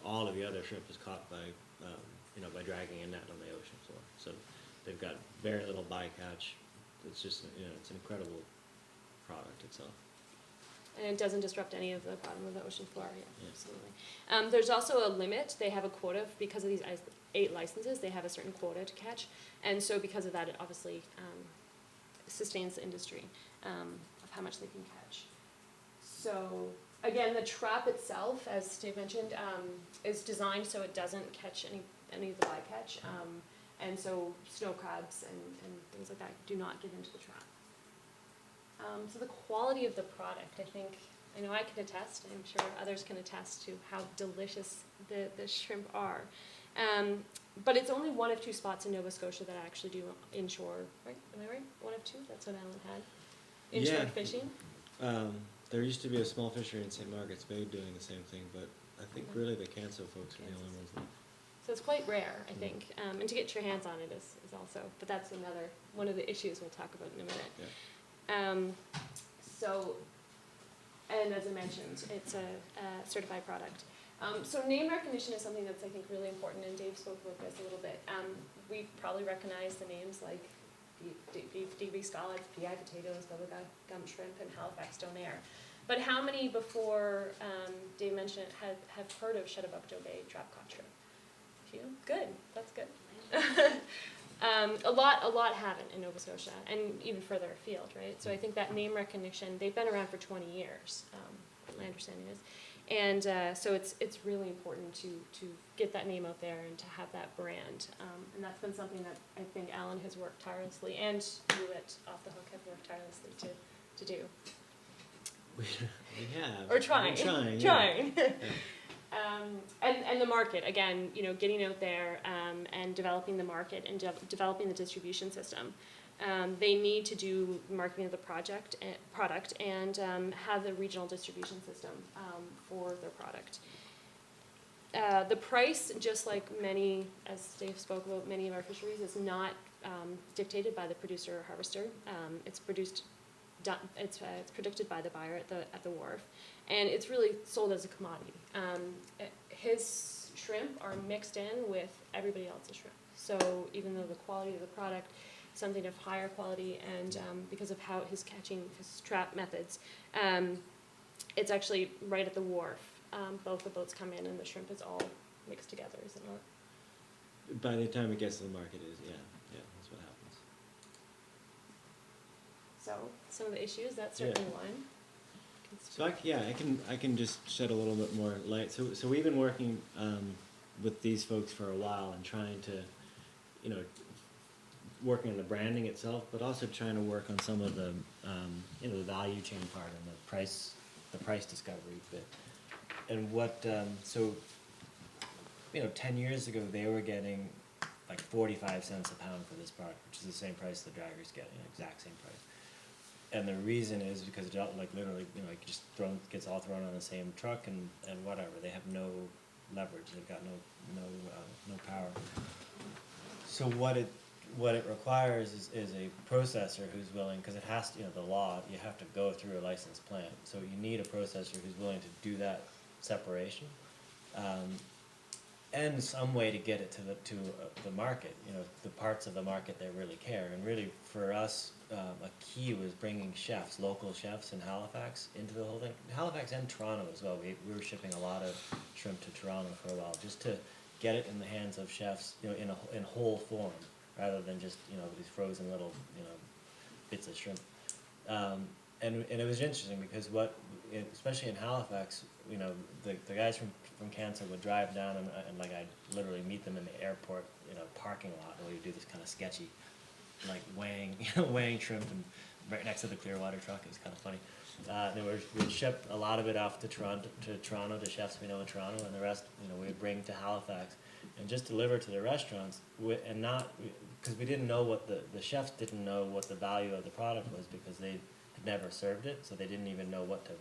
All of the other shrimp is caught by, by dragging a net on the ocean floor. So they've got very little bycatch. It's just, it's an incredible product itself. And it doesn't disrupt any of the bottom of the ocean floor. Yeah, absolutely. There's also a limit. They have a quota because of these 8 licenses. They have a certain quota to catch, and so because of that, it obviously sustains the industry of how how much they can catch. So again, the trap itself, as Dave mentioned, is designed so it doesn't catch any of the bycatch. And so snow crabs and things like that do not get into the trap. So the quality of the product, I know I can attest, I'm sure others can attest to how delicious the shrimp are. But it's only one of 2 spots in Nova Scotia that actually do inshore, right? Am I right? 1 of 2? That's what Alan had. Inshore Yeah. fishing? There used to be a small fishery in St. Margaret's Bay doing the same thing, but I think really the Canso folks are the only ones left. So it's quite rare, I think. And to get your hands on it is also, but that's one of the issues we'll talk about in a minute. Yeah. So, and as I mentioned, it's a certified product. So name recognition is something that's, I think, really important, and Dave spoke about this a little bit. We probably recognize the names like beef DB scallops, PI potatoes, bubblegum shrimp, and Halifax donair. But how many before Dave mentioned it have heard of Shuttebuckto Bay trap-caught shrimp? A few? Good, that's good. A lot haven't in Nova Scotia, and even further afield, right? So I think that name recognition, they've been around for 20 years, my understanding is. And so it's really important to get that name out there and to have that brand. And that's been something that I think Alan has worked tirelessly, and you at Off the Hook have worked tirelessly to do. We have. Or trying. Trying. Trying. Yeah. And the market, again, getting out there and developing the market and developing the distribution system. They need to do marketing of the product and have the regional distribution system for their product. The price, just like many, as Dave spoke about, many of our fisheries, is not dictated by the producer or harvester. It's predicted by the buyer at the wharf, and it's really sold as a commodity. His shrimp are mixed in with everybody else's shrimp. So even though the quality of the product is something of higher quality, and because of how his trap methods, it's actually right at the wharf. Both the boats come in and the shrimp is all mixed together, is it not? By the time it gets to the market, yeah, that's what happens. So some of the issues, that's certainly one. So I can just shed a little bit more light. So we've been working with these folks for a while and trying to, working on the branding itself, but also trying to work on some of the, the value chain part and the price discovery bit. And what 10 years ago they were getting like 45 cents a pound for this product, which is the same price the dragger's getting, exact same price. And the reason is because it literally, just gets all thrown on the same truck and whatever. They have no leverage. They've got no power. So what it requires is a processor who's willing, because it has to, the law, you have to go through a licensed plant. So you need a processor who's willing to do that separation, and some way to get it to the market. The parts of the market that really care. And really, for us, a key was bringing chefs, local chefs in Halifax, into the whole thing. Halifax and Toronto as well. We were shipping a lot of shrimp to Toronto for a while, just to get it in the hands of chefs, in whole form, rather than just these frozen little bits of shrimp. And it was interesting because especially in Halifax, the guys from Canso would drive down and I'd literally meet them in the airport, parking lot, and we'd do this kind of sketchy, weighing shrimp and right next to the Clearwater truck. It was kind of funny. We'd ship a lot of it off to Toronto to chefs we know in Toronto, and the rest, we'd bring to Halifax and just deliver to the restaurants, and not because we didn't know the chefs didn't know what the value of the product was, because they had never served it, so they didn't even know what to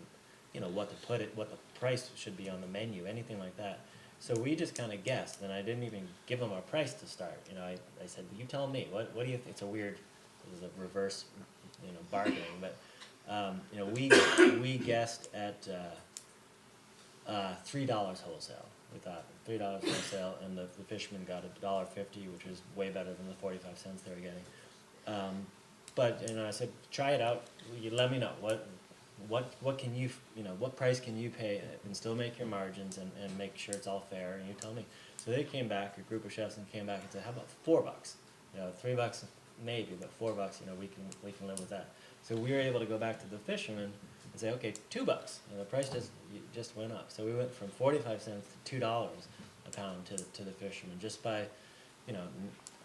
put it, what the price should be on the menu, anything like that. So we just kind of guessed, and I didn't even give them a price to start. I said, you tell me, what do you think? It was a reverse, bargaining, but we guessed at $3 wholesale. We thought $3 wholesale, and the fishermen got $1.50, which was way better than the 45 cents they were getting. But I said, try it out. You let me know what can you what price can you pay and still make your margins and make sure it's all fair, and you tell me. So they came back, a group of chefs, and came back and said, how about $4? $3 maybe, but $4, we can live with that. So we were able to go back to the fishermen and say, okay, $2, and the price just went up. So we went from 45 cents to $2 a pound to the fishermen, just by, you know,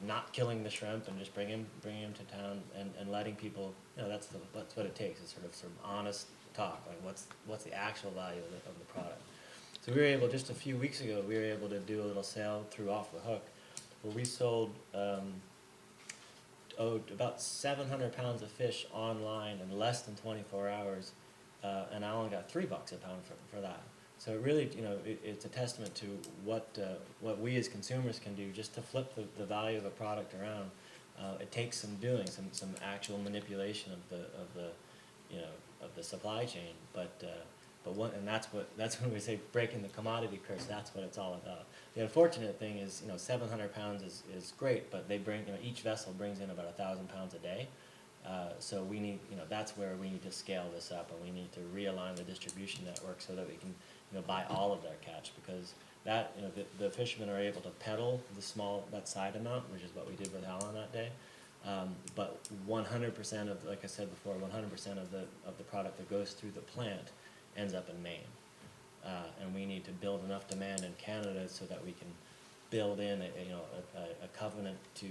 not killing the shrimp and just bringing them to town and letting people, you know, that's what it takes, is sort of honest talk, like what's the actual value of the product. So we were able, just a few weeks ago, we were able to do a little sale through Off the Hook, where we sold about 700 pounds of fish online in less than 24 hours, and I only got $3 a pound for that. So it really, you know, it's a testament to what we as consumers can do just to flip the value of a product around. It takes some doing, some actual manipulation of the supply chain, and that's when we say breaking the commodity curse. That's what it's all about. The unfortunate thing is, you know, 700 pounds is great, but they bring, you know, each vessel brings in about 1,000 pounds a day. So we need, you know, that's where we need to scale this up, and we need to realign the distribution network so that we can, you know, buy all of their catch, because that, you know, the fishermen are able to peddle that side amount, which is what we did with Alan that day. But 100% of, like I said before, 100% of the product that goes through the plant ends up in Maine, and we need to build enough demand in Canada so that we can build in a covenant to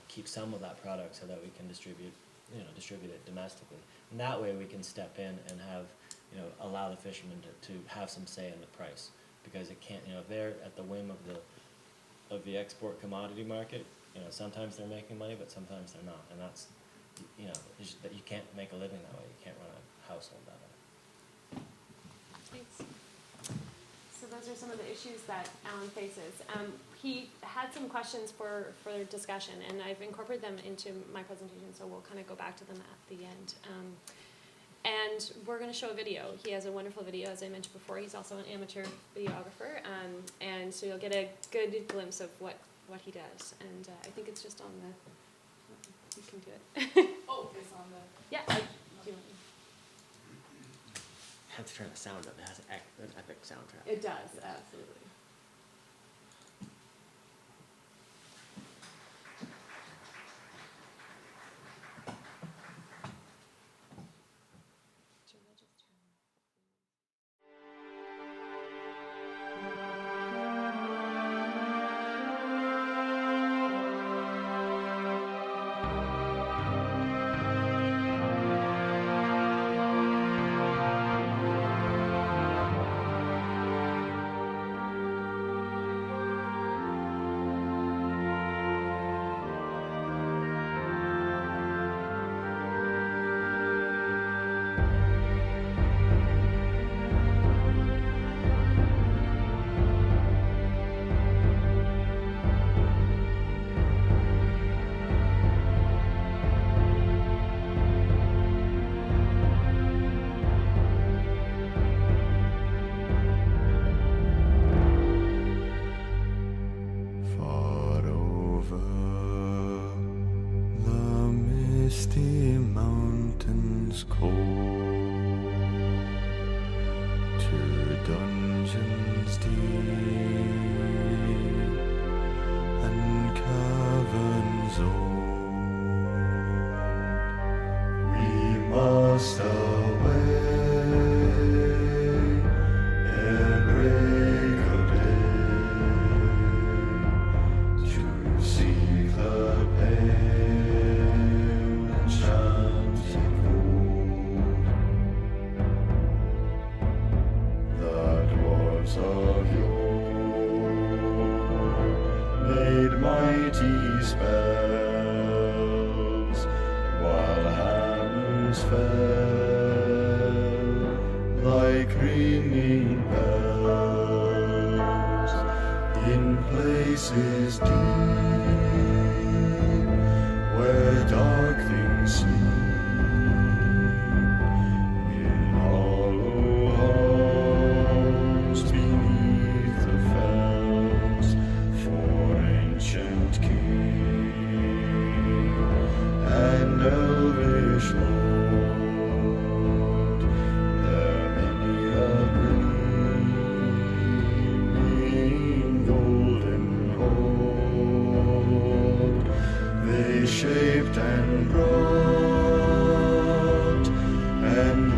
keep some of that product so that we can distribute it domestically. And that way we can step in and have, you know, allow the fishermen to have some say in the price, because it can't, you know, if they're at the whim of the export commodity market, you know, sometimes they're making money, but sometimes they're not, and that's, you know, that you can't make a living that way. You can't run a household that way. Thanks. So those are some of the issues that Alan faces. He had some questions for discussion, and I've incorporated them into my presentation, so we'll kind of go back to them at the end. And we're going to show a video. He has a wonderful video, as I mentioned before. He's also an amateur videographer, and so you'll get a good glimpse of what he does. And I think it's just on the, you can do it. Oh, it's on the... Yeah. Do you want I have to turn the sound up. It has an epic soundtrack. It does, absolutely. Golden home.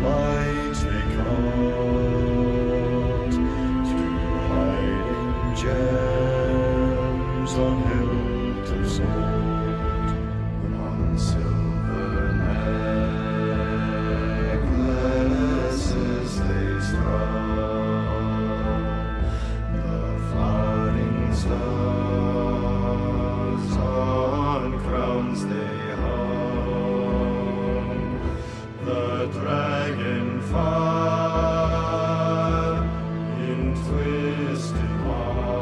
light they caught, to hiding gems on hilt of sword, on silver necklaces they strung, the floating stars on crowns they hung, the dragonfly in twisted wire,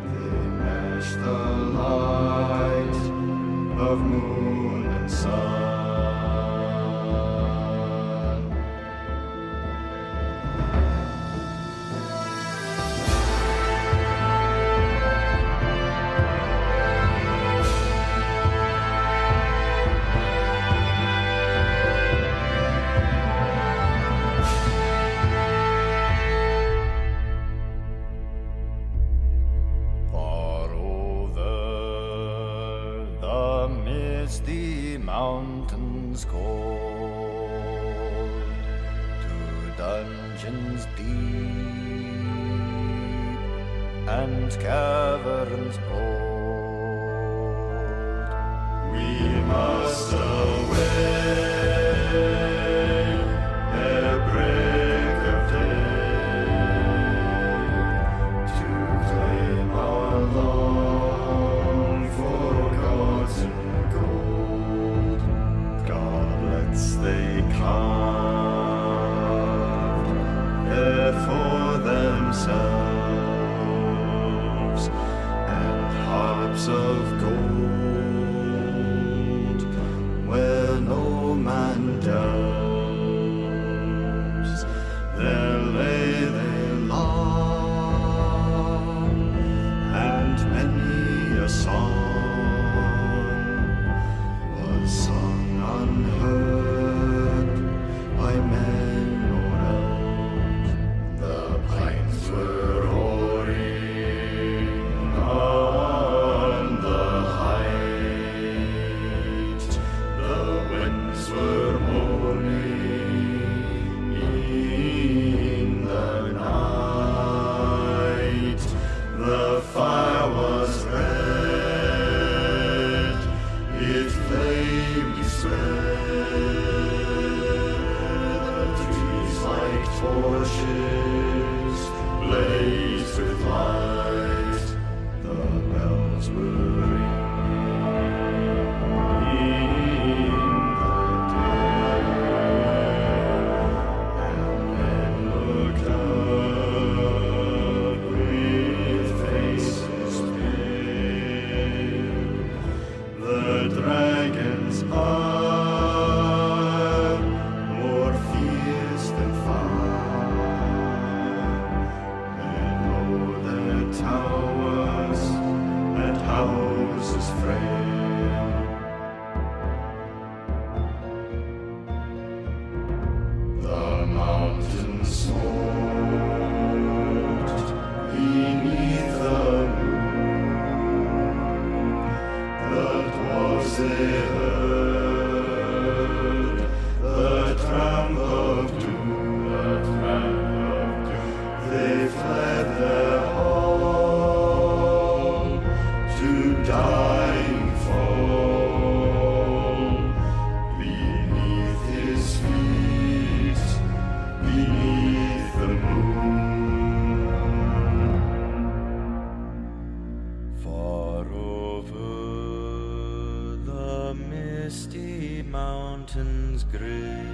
they meshed the light of moon and sun. Far over the misty mountains cold, to dungeons deep and caverns old, we must away ere break of day, to claim our long forgotten gold. Goblets they carved there for themselves, and harps of gold where no man delves. There lay they long, and many a song was sung unheard by men or else. The pines were roaring on the height, the winds were moaning in the night, the fire was red, its flamely spread, the trees like torches blazed with light, the bells were ringing in the day, and men looked up with faces pale. The dragons are more fierce than fire. They know their towers and houses frail. The mountains smoked beneath the moon. The dwarves they heard the tramp of doom, the tramp of doom. They fled their home to dying fall beneath his feet, beneath the moon. Far over the misty mountains gray,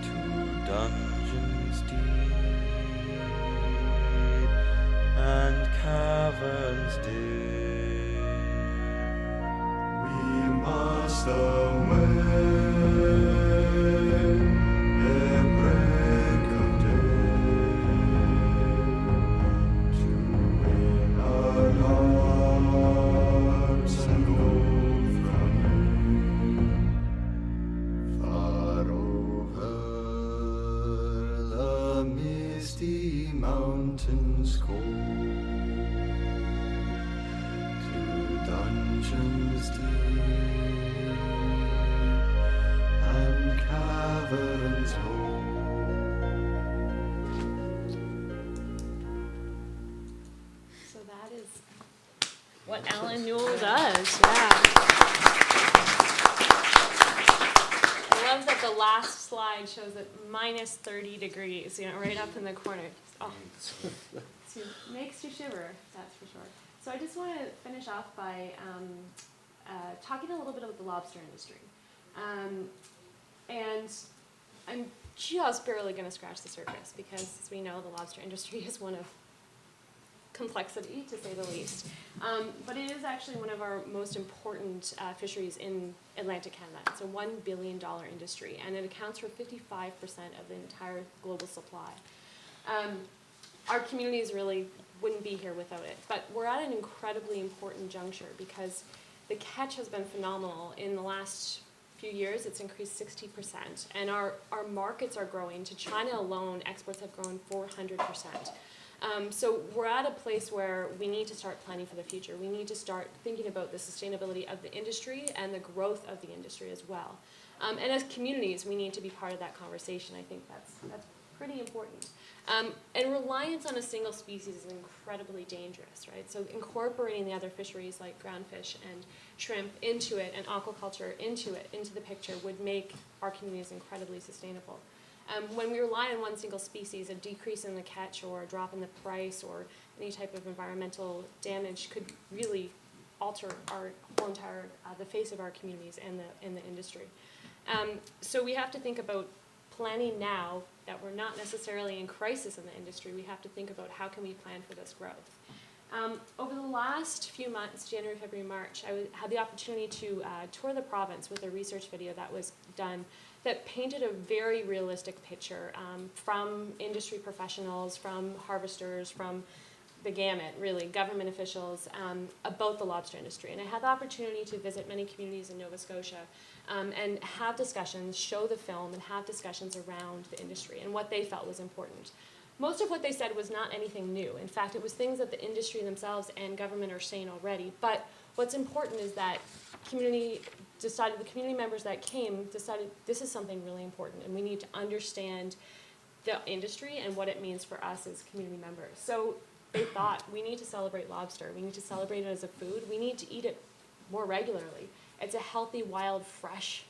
to dungeons deep and caverns dim, we must away ere break of day, to win our hearts and gold from you. Far over the misty mountains cold, to dungeons deep what Alan Newell does. Yeah. I love that the last slide shows it minus 30 degrees, right up in the corner. Oh, it makes you shiver, that's for sure. So I just want to finish off by talking a little bit about the lobster industry. And I'm just barely going to scratch the surface because, as we know, the lobster industry is one of complexity, to say the least. But it is actually one of our most important fisheries in Atlantic Canada. It's a $1 billion industry, and it accounts for 55% of the entire global supply. Our communities really wouldn't be here without it, but we're at an incredibly important juncture because the catch has been phenomenal. In the last few years, it's increased 60%, and our markets are growing. To China alone, exports have grown 400%. So we're at a place where we need to start planning for the future. We need to start thinking about the sustainability of the industry and the growth of the industry as well. And as communities, we need to be part of that conversation. I think that's pretty important. And reliance on a single species is incredibly dangerous, right? So incorporating the other fisheries like groundfish and shrimp into it, and aquaculture into the picture, would make our communities incredibly sustainable. When we rely on one single species, a decrease in the catch or a drop in the price or any type of environmental damage could really alter our whole entire, the face of our communities and the industry. So we have to think about planning now that we're not necessarily in crisis in the industry. We have to think about how can we plan for this growth. Over the last few months, January, February, March, I had the opportunity to tour the province with a research video that was done that painted a very realistic picture from industry professionals, from harvesters, from the gamut, really, government officials, about the lobster industry. And I had the opportunity to visit many communities in Nova Scotia and have discussions, show the film, and have discussions around the industry and what they felt was important. Most of what they said was not anything new. In fact, it was things that the industry themselves and government are saying already. But what's important is that the community members that came decided this is something really important, and we need to understand the industry and what it means for us as community members. So they thought, we need to celebrate lobster. We need to celebrate it as a food. We need to eat it more regularly. It's a healthy, wild, fresh,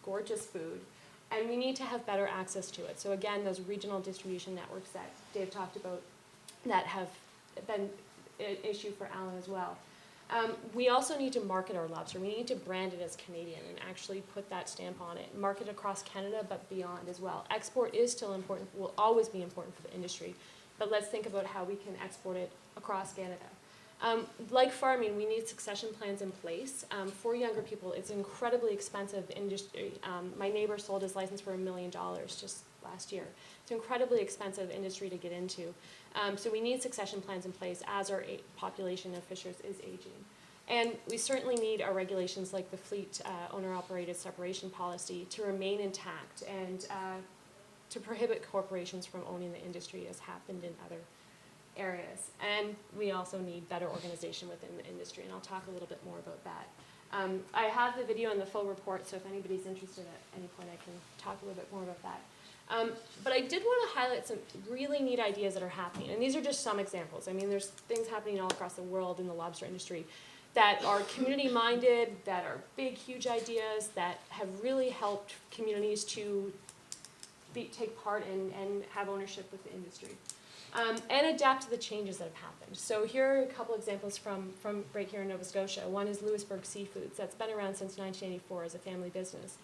gorgeous food. And we need to have better access to it. So again, those regional distribution networks that Dave talked about that have been an issue for Alan as well. We also need to market our lobster. We need to brand it as Canadian and actually put that stamp on it. Market across Canada, but beyond as well. Export is still important, will always be important for the industry. But let's think about how we can export it across Canada. Like farming, we need succession plans in place. For younger people, it's incredibly expensive industry. My neighbor sold his license for $1 million just last year. It's an incredibly expensive industry to get into. So we need succession plans in place as our population of fishers is aging. And we certainly need our regulations like the fleet owner-operated separation policy to remain intact and to prohibit corporations from owning the industry as happened in other areas. And we also need better organization within the industry, and I'll talk a little bit more about that. I have the video and the full report, so if anybody's interested at any point, I can talk a little bit more about that. But I did want to highlight some really neat ideas that are happening, and these are just some examples. I mean, there's things happening all across the world in the lobster industry that are community-minded, that are big, huge ideas, that have really helped communities to take part and have ownership with the industry. And adapt to the changes that have happened. So here are a couple examples from right here in Nova Scotia. One is Lewisburg Seafoods. That's been around since 1984 as a family business.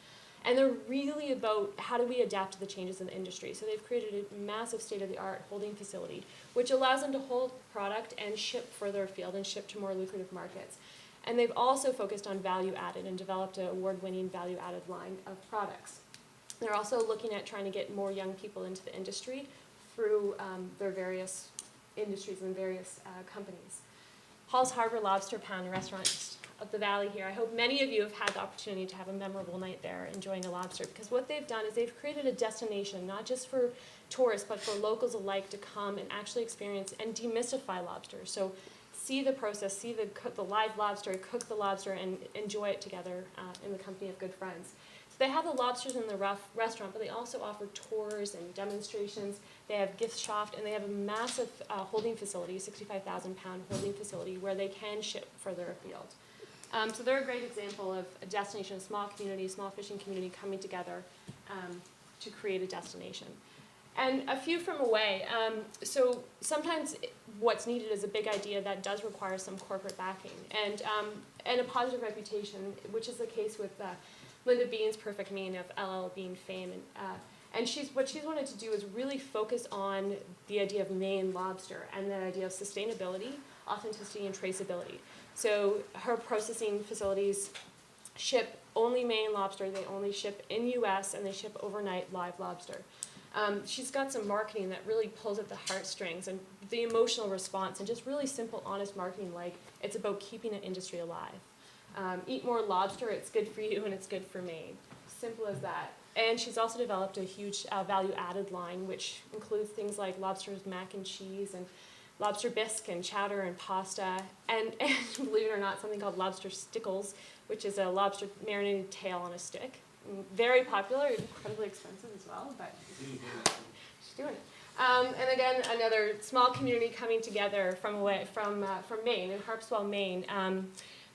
And they're really about how do we adapt to the changes in the industry. So they've created a massive state-of-the-art holding facility, which allows them to hold product and ship further afield and ship to more lucrative markets. And they've also focused on value-added and developed an award-winning value-added line of products. They're also looking at trying to get more young people into the industry through their various industries and various companies. Hall's Harbor Lobster Pound, a restaurant up the valley here. I hope many of you have had the opportunity to have a memorable night there enjoying a lobster, because what they've done is they've created a destination, not just for tourists, but for locals alike to come and actually experience and demystify lobsters. So see the process, see the live lobster, cook the lobster, and enjoy it together in the company of good friends. So they have the lobsters in the restaurant, but they also offer tours and demonstrations. they have gift shop, and they have a massive holding facility, 65,000 pound holding facility, where they can ship further afield. So they're a great example of a destination, a small community, small fishing community coming together to create a destination. And a few from away. So sometimes what's needed is a big idea that does require some corporate backing and a positive reputation, which is the case with Linda Bean's Perfect Mean of LL Bean fame. And what she's wanted to do is really focus on the idea of Maine lobster and the idea of sustainability, authenticity, and traceability. So her processing facilities ship only Maine lobster, they only ship in US, and they ship overnight live lobster. She's got some marketing that really pulls at the heartstrings and the emotional response, and just really simple, honest marketing, like it's about keeping an industry alive. Eat more lobster, it's good for you and it's good for Maine. Simple as that. And she's also developed a huge value-added line, which includes things like lobster's mac and cheese and lobster bisque and chowder and pasta, and believe it or not, something called lobster stickles, which is a lobster marinated tail on a stick. Very popular, incredibly expensive as well, but she's doing it. And again, another small community coming together from Maine, in Harpswell, Maine.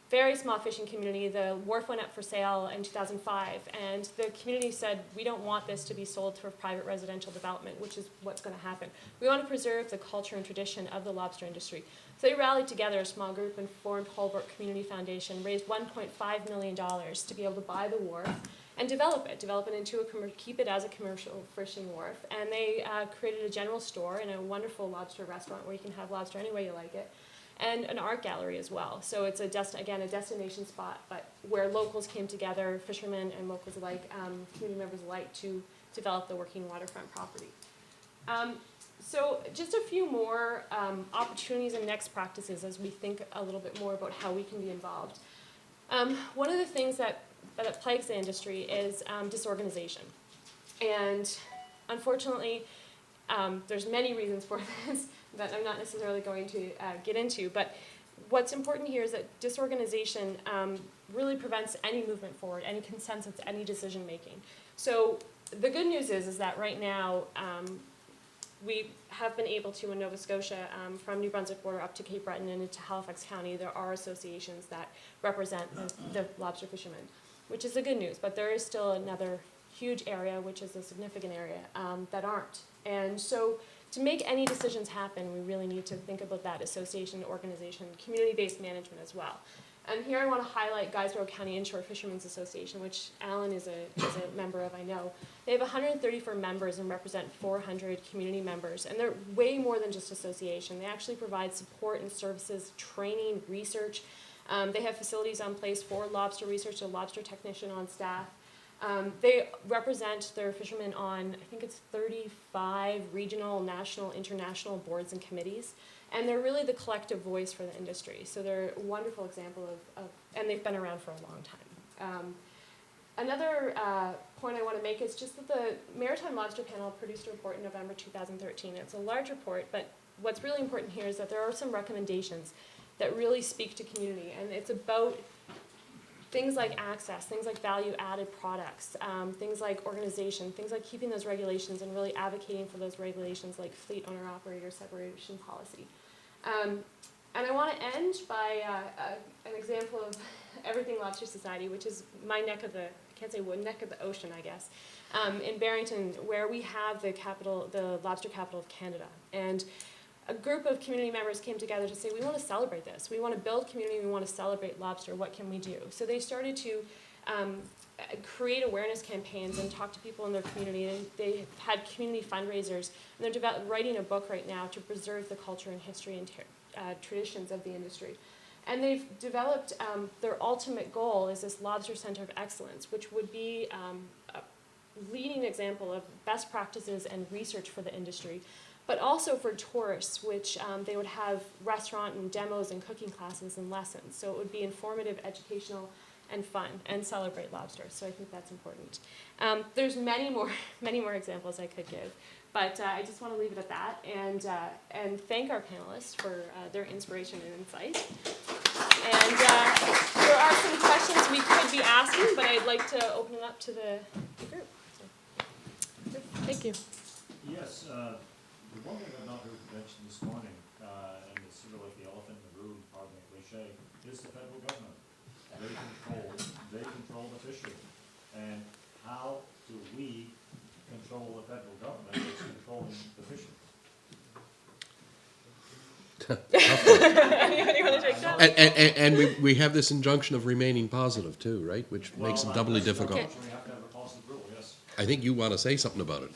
Very small fishing community. The wharf went up for sale in 2005, and the community said, we don't want this to be sold for private residential development, which is what's going to happen. We want to preserve the culture and tradition of the lobster industry. So they rallied together, a small group, and formed Holbrook Community Foundation, raised $1.5 million to be able to buy the wharf and develop it into keep it as a commercial fishing wharf. And they created a general store and a wonderful lobster restaurant where you can have lobster any way you like it, and an art gallery as well. So it's a destination spot, but where locals came together, fishermen and locals alike, community members alike, to develop the working waterfront property. So just a few more opportunities and next practices as we think a little bit more about how we can be involved. One of the things that plagues the industry is disorganization. And unfortunately, there's many reasons for this that I'm not necessarily going to get into, but what's important here is that disorganization really prevents any movement forward, any consensus, any decision making. So the good news is that right now we have been able to, in Nova Scotia, from New Brunswick border up to Cape Breton and into Halifax County, there are associations that represent the lobster fishermen, which is the good news, but there is still another huge area, which is a significant area, that aren't. And so to make any decisions happen, we really need to think about that association, organization, community-based management as well. And here I want to highlight Guysborough County Inshore Fishermen's Association, which Alan is a member of, I know. They have 134 members and represent 400 community members, and they're way more than just association. They actually provide support and services, training, research. They have facilities on place for lobster research, a lobster technician on staff. They represent their fishermen on, I think it's 35 regional, national, international boards and committees. And they're really the collective voice for the industry. So they're a wonderful example of and they've been around for a long time. Another point I want to make is just that the Maritime Lobster Panel produced a report in November 2013. It's a large report, but what's really important here is that there are some recommendations that really speak to community. And it's about things like access, things like value-added products, things like organization, things like keeping those regulations and really advocating for those regulations like fleet owner-operator separation policy. And I want to end by an example of Everything Lobster Society, which is my neck of the, I can't say what, neck of the ocean, I guess, in Barrington, where we have the lobster capital of Canada. And a group of community members came together to say, we want to celebrate this. We want to build community. We want to celebrate lobster. What can we do? So they started to create awareness campaigns and talk to people in their community. And they had community fundraisers. And they're writing a book right now to preserve the culture and history and traditions of the industry. And they've developed, their ultimate goal is this Lobster Center of Excellence, which would be a leading example of best practices and research for the industry, but also for tourists, which they would have restaurant and demos and cooking classes and lessons. So it would be informative, educational, and fun, and celebrate lobster. So I think that's important. There's many more examples I could give, but I just want to leave it at that, and thank our panelists for their inspiration and insight. And there are some questions we could be asking, but I'd like to open it up to the group. So, thank you. Yes, The one thing I've not heard mentioned this morning, and it's sort of like the elephant in the room, pardon the cliche, is the federal government. They control the fishery. And how do we control the federal government that's controlling the fishery? Anybody want to take that? And we have this injunction of remaining positive too, right? Which makes it doubly difficult. Okay. We have to have a positive rule, yes. I think you want to say something about it.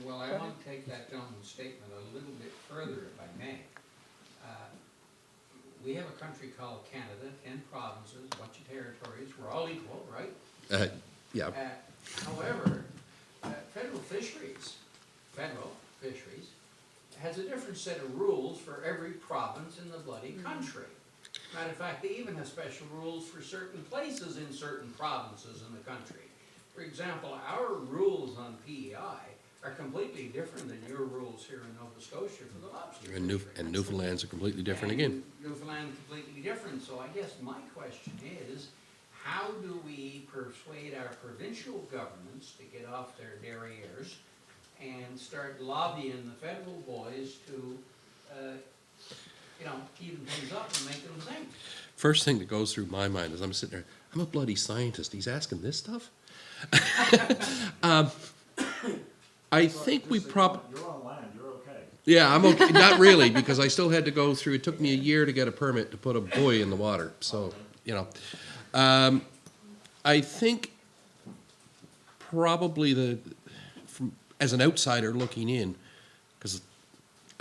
Well, I want to take that gentleman's statement a little bit further, if I may. We have a country called Canada, 10 provinces, a bunch of territories, we're all equal, right? Yeah, However, federal fisheries has a different set of rules for every province in the bloody country. Matter of fact, they even have special rules for certain places in certain provinces in the country. For example, our rules on PEI are completely different than your rules here in Nova Scotia for the lobster fishery. and Newfoundland's are completely different again. And Newfoundland completely different, so I guess my question is, how do we persuade our provincial governments to get off their derrieres and start lobbying the federal boys to, even things up and make them think? First thing that goes through my mind is I'm sitting there, I'm a bloody scientist, he's asking this stuff? I think we Just say probably, You're on land, you're okay. yeah, I'm okay, not really, because I still had to go through, it took me a year to get a permit to put a buoy in the water, so, I think probably as an outsider looking in, because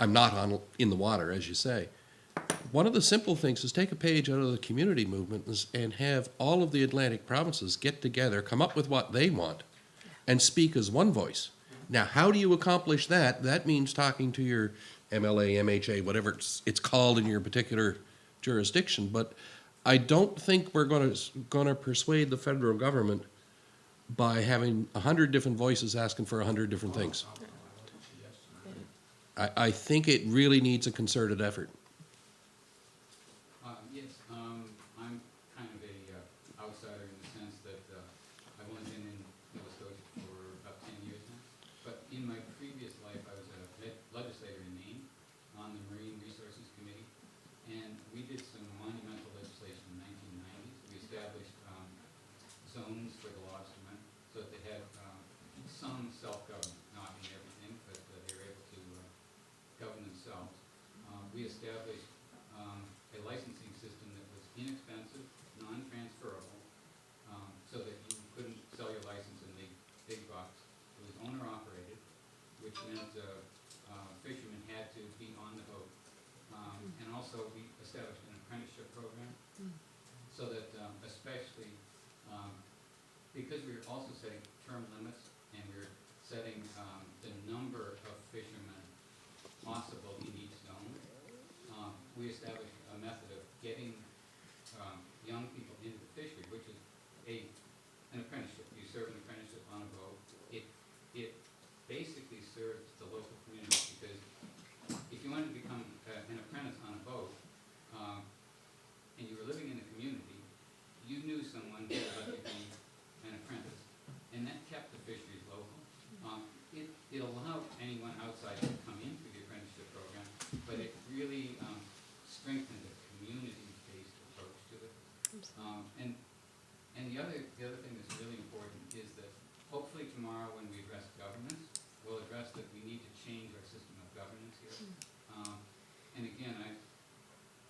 I'm not in the water, as you say, one of the simple things is take a page out of the community movement and have all of the Atlantic provinces get together, come up with what they want, and speak as one voice. Now, how do you accomplish that? That means talking to your MLA, MHA, whatever it's called in your particular jurisdiction. But I don't think we're going to persuade the federal government by having 100 different voices asking for 100 different things. I think it really needs a concerted effort. Yes, I'm kind of a outsider in the sense that I've only been in Nova Scotia for about 10 years now. But in my previous life, I was a legislator in Maine on the Marine Resources Committee, and we did some monumental legislation in the 1990s. We established zones for the lobstermen so that they had some self-government, not in everything, but they were able to govern themselves. We established a licensing system that was inexpensive, non-transferable, so that you couldn't sell your license in the big bucks. It was owner-operated, which meant fishermen had to be on the boat. And also we established an apprenticeship program so that especially because we were also setting term limits and we were setting the number of fishermen possible in each zone, we established a method of getting young people into the fishery, which is an apprenticeship. You serve an apprenticeship on a boat. It basically serves the local community, because if you wanted to become an apprentice on a boat and you were living in the community, you knew someone who would let you be an apprentice, and that kept the fisheries local. It allowed anyone outside to come into the apprenticeship program, but it really strengthened the community-based approach to it. And the other thing that's really important is that hopefully tomorrow when we address governance, we'll address that we need to change our system of governance here. And again, I'm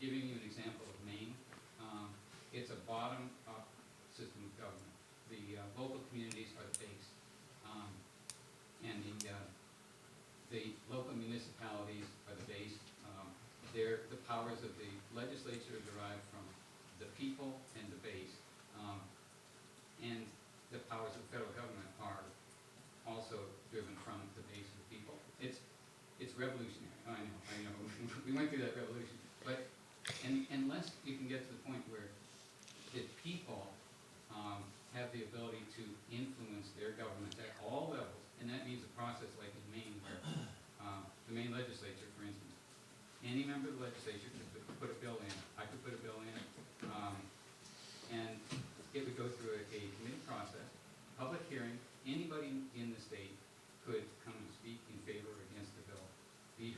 giving you an example of Maine. It's a bottom-up system of government. The local communities are the base, and the local municipalities are the base. The powers of the legislature are derived from the people and the base, and the powers of the federal government are also driven from the base of the people. It's revolutionary. I know. We went through that revolution, but unless you can get to the point where the people have the ability to influence their governments at all levels, and that means a process like in Maine, where the Maine legislature, for instance, any member of the legislature could put a bill in. I could put a bill in, and it would go through a committee process, public hearing. Anybody in the state could come and speak in favor or against the bill, be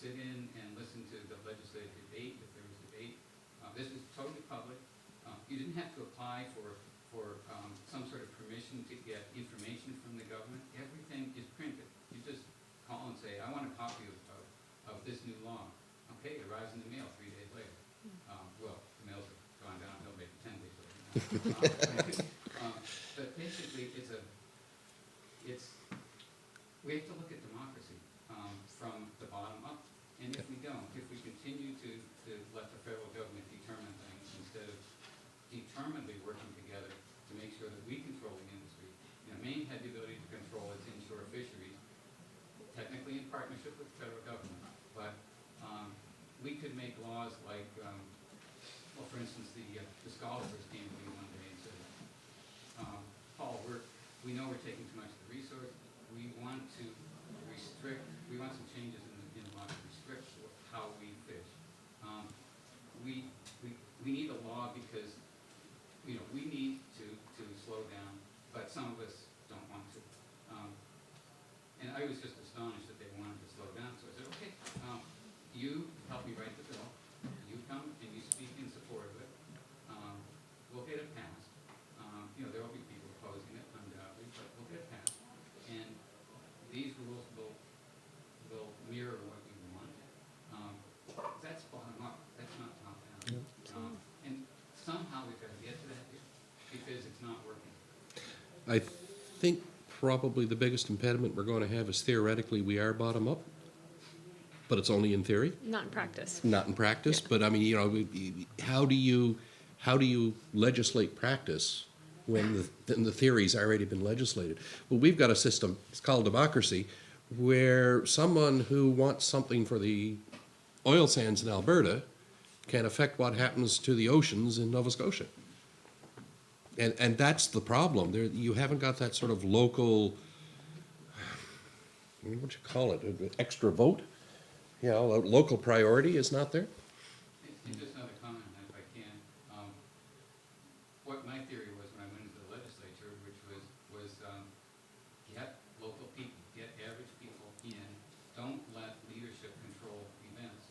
sit in and listen to the legislative debate, if there was debate. This is totally public. You didn't have to apply for some sort of permission to get information from the government. Everything is printed. You just call and say, I want a copy of this new law. Okay, it arrives in the mail 3 days later. Well, the mails have gone down, they'll make it 10 days later. But basically, we have to look at democracy from the bottom up. And if we don't, if we continue to let the federal government determine things instead of determinedly working together to make sure that we control the industry. Maine had the ability to control its inshore fisheries, technically in partnership with the federal government, but we could make laws like, well, for instance, the scholars came to me one day and said, Paul, we know we're taking too much of the resource. We want to restrict, we want some changes in the law to restrict how we fish. We need a law because, we need to slow down, but some of us don't want to. And I was just astonished that they wanted to slow down, so I said, okay, you help me write the bill, you come and you speak in support of it, we'll get it passed. There will be people opposing it, undoubtedly, but we'll get it passed. And these rules will mirror what we want. That's bottom up, that's not top down. And somehow we've got to get to that because it's not working. I think probably the biggest impediment we're going to have is theoretically we are bottom up, but it's only in theory, Not in practice. not in practice. But I mean, how do you legislate practice when the theory's already been legislated? Well, we've got a system, it's called democracy, where someone who wants something for the oil sands in Alberta can affect what happens to the oceans in Nova Scotia. And that's the problem. You haven't got that sort of local, what would you call it, extra vote? A local priority is not there. And just another comment, if I can. What my theory was when I went into the legislature, which was get local people, get average people in. Don't let leadership control events.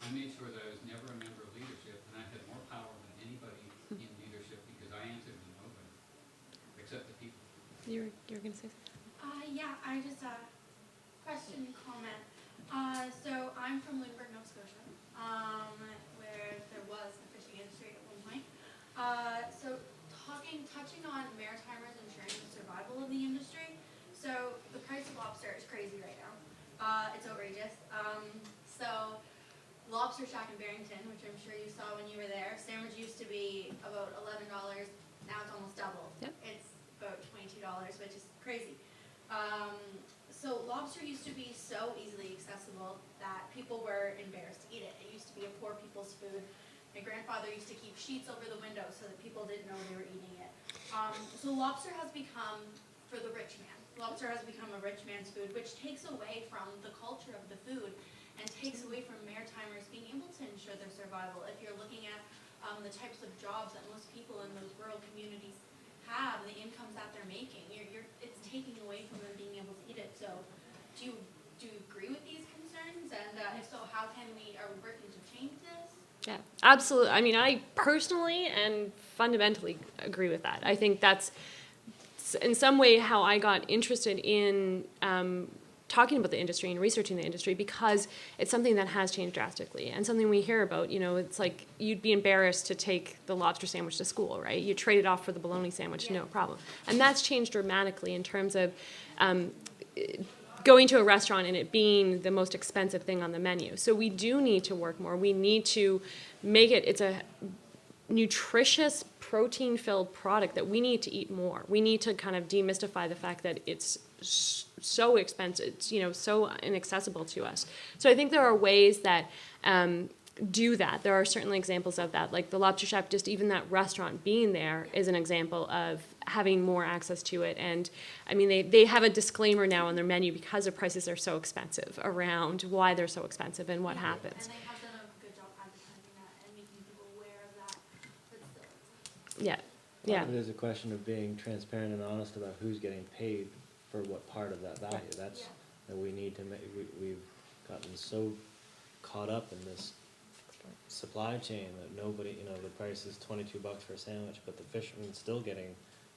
I made sure that I was never a member of leadership, and I had more power than anybody in leadership because I answered to nobody except the people. You're going to say something? Yeah, I just, question, comment. So I'm from Lunenburg, Nova Scotia, where there was a fishing industry at one point. So touching on maritimers ensuring the survival of the industry. So the price of lobster is crazy right now. It's outrageous. So Lobster Shack in Barrington, which I'm sure you saw when you were there, sandwich used to be about $11. Now it's almost double. Yep. It's about $22, which is crazy. So lobster used to be so easily accessible that people were embarrassed to eat it. It used to be a poor people's food. My grandfather used to keep sheets over the window so that people didn't know they were eating it. So lobster has become, for the rich man, lobster has become a rich man's food, which takes away from the culture of the food and takes away from maritimers being able to ensure their survival. If you're looking at the types of jobs that most people in those rural communities have, the incomes that they're making, it's taking away from them being able to eat it. So do you agree with these concerns? And if so, are we working to change this? Yeah, absolutely. I mean, I personally and fundamentally agree with that. I think that's in some way how I got interested in talking about the industry and researching the industry, because it's something that has changed drastically and something we hear about. It's like you'd be embarrassed to take the lobster sandwich to school, right? You trade it off for the bologna sandwich, no problem. And that's changed dramatically in terms of going to a restaurant and it being the most expensive thing on the menu. So we do need to work more. We need to make it's a nutritious, protein-filled product that we need to eat more. We need to kind of demystify the fact that it's so expensive, it's, so inaccessible to us. So I think there are ways that do that. There are certainly examples of that, like the Lobster Shop, just even that restaurant being there is an example of having more access to it. And I mean, they have a disclaimer now on their menu because the prices are so expensive around why they're so expensive and what happens. And they have done a good job advertising that and making people aware of that. But still, Yeah, yeah. It is a question of being transparent and honest about who's getting paid for what part of that value. That's that we need to make. gotten so caught up in this supply chain that nobody, you know, the price is $22 for a sandwich, but the fisherman's still getting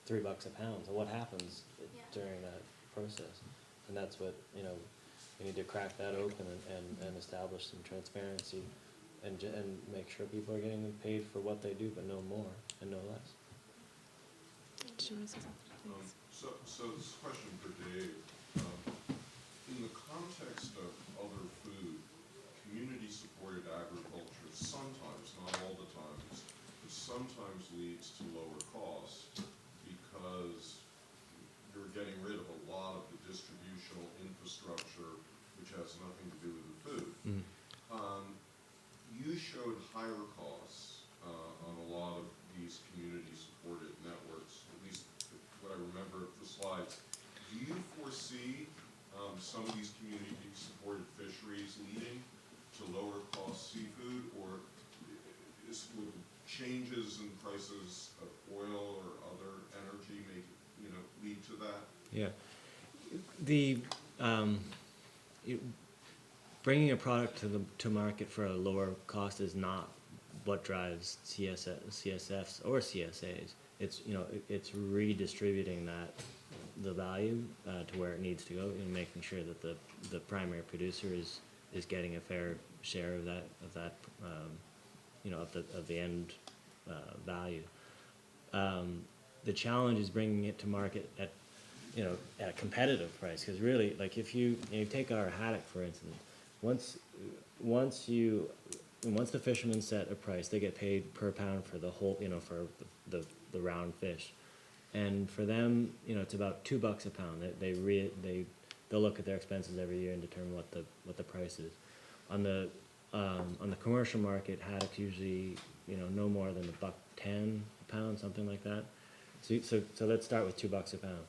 $3 a pound. So what happens Yeah. during that process? And that's what, you know, we need to crack that open and establish some transparency and make sure people are getting paid for what they do, but no more and no less. Do you want to say something? Thanks. So this is a question for Dave. In the context of other food, community-supported agriculture sometimes, not all the time, but sometimes leads to lower costs because you're getting rid of a lot of the distributional infrastructure which has nothing to do with the food. You showed higher costs on a lot of these community-supported networks, at least what I remember of the slides. Do you foresee some of these community-supported fisheries leading to lower cost seafood, or would changes in prices of oil or other energy lead to that? Yeah. The bringing a product to market for a lower cost is not what drives CSFs or CSAs. It's it's redistributing the value to where it needs to go, and making sure that the primary producer is getting a fair share of that of the end value. The challenge is bringing it to market at a competitive price, because really, like, if you take our haddock for instance, once the fishermen set a price, they get paid per pound for the whole, for the round fish, and for them, it's about $2 a pound. They'll look at their expenses every year and determine what the price is. On the commercial market, haddock's usually no more than $1.10 a pound, something like that. So let's start with $2 a pound.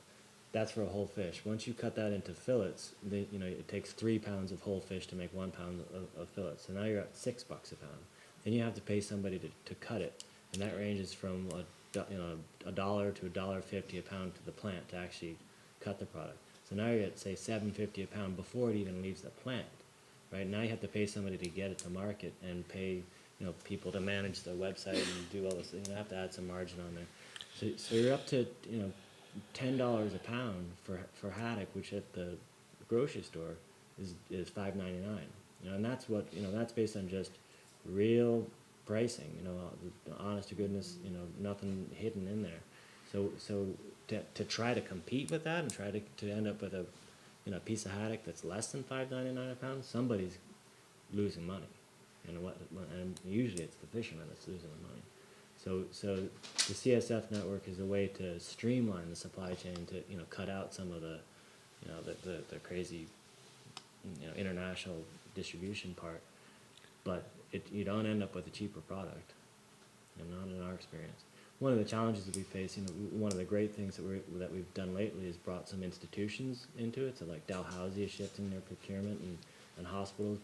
That's for a whole fish. Once you cut that into fillets, it takes 3 pounds of whole fish to make 1 pound of fillets. So now you're at $6 a pound. Then you have to pay somebody to cut it, and that ranges from $1 to $1.50 a pound to the plant to actually cut the product. So now you're at, say, $7.50 a pound before it even leaves the plant. Right now you have to pay somebody to get it to market and pay people to manage the website and do all this. You have to add some margin on there. So you're up to $10 a pound for haddock, which at the grocery store is $5.99. And that's what that's based on just real pricing. Honest to goodness, nothing hidden in there. So to try to compete with that and try to end up with a piece of haddock that's less than $5.99 a pound, somebody's losing money. And usually it's the fisherman that's losing the money. So the CSF network is a way to streamline the supply chain to cut out some of the the crazy international distribution part, but you don't end up with a cheaper product, not in our experience. One of the challenges that we face, one of the great things that we've done lately is brought some institutions into it. So like Dalhousie is shifting their procurement, and hospitals,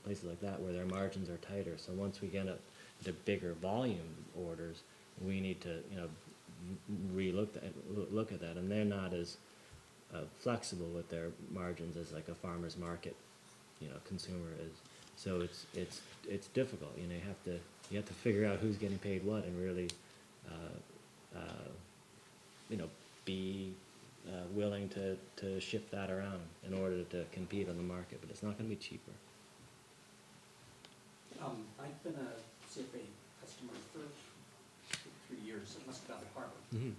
places like that, where their margins are tighter. So once we get up to bigger volume orders, we need to look at that, and they're not as flexible with their margins as like a farmer's market consumer is. So it's difficult. You have to figure out who's getting paid what, and really be willing to shift that around in order to compete on the market, but it's not going to be cheaper. I've been a CFA customer for 3 years at Muscatine Harbor. Mm-hmm.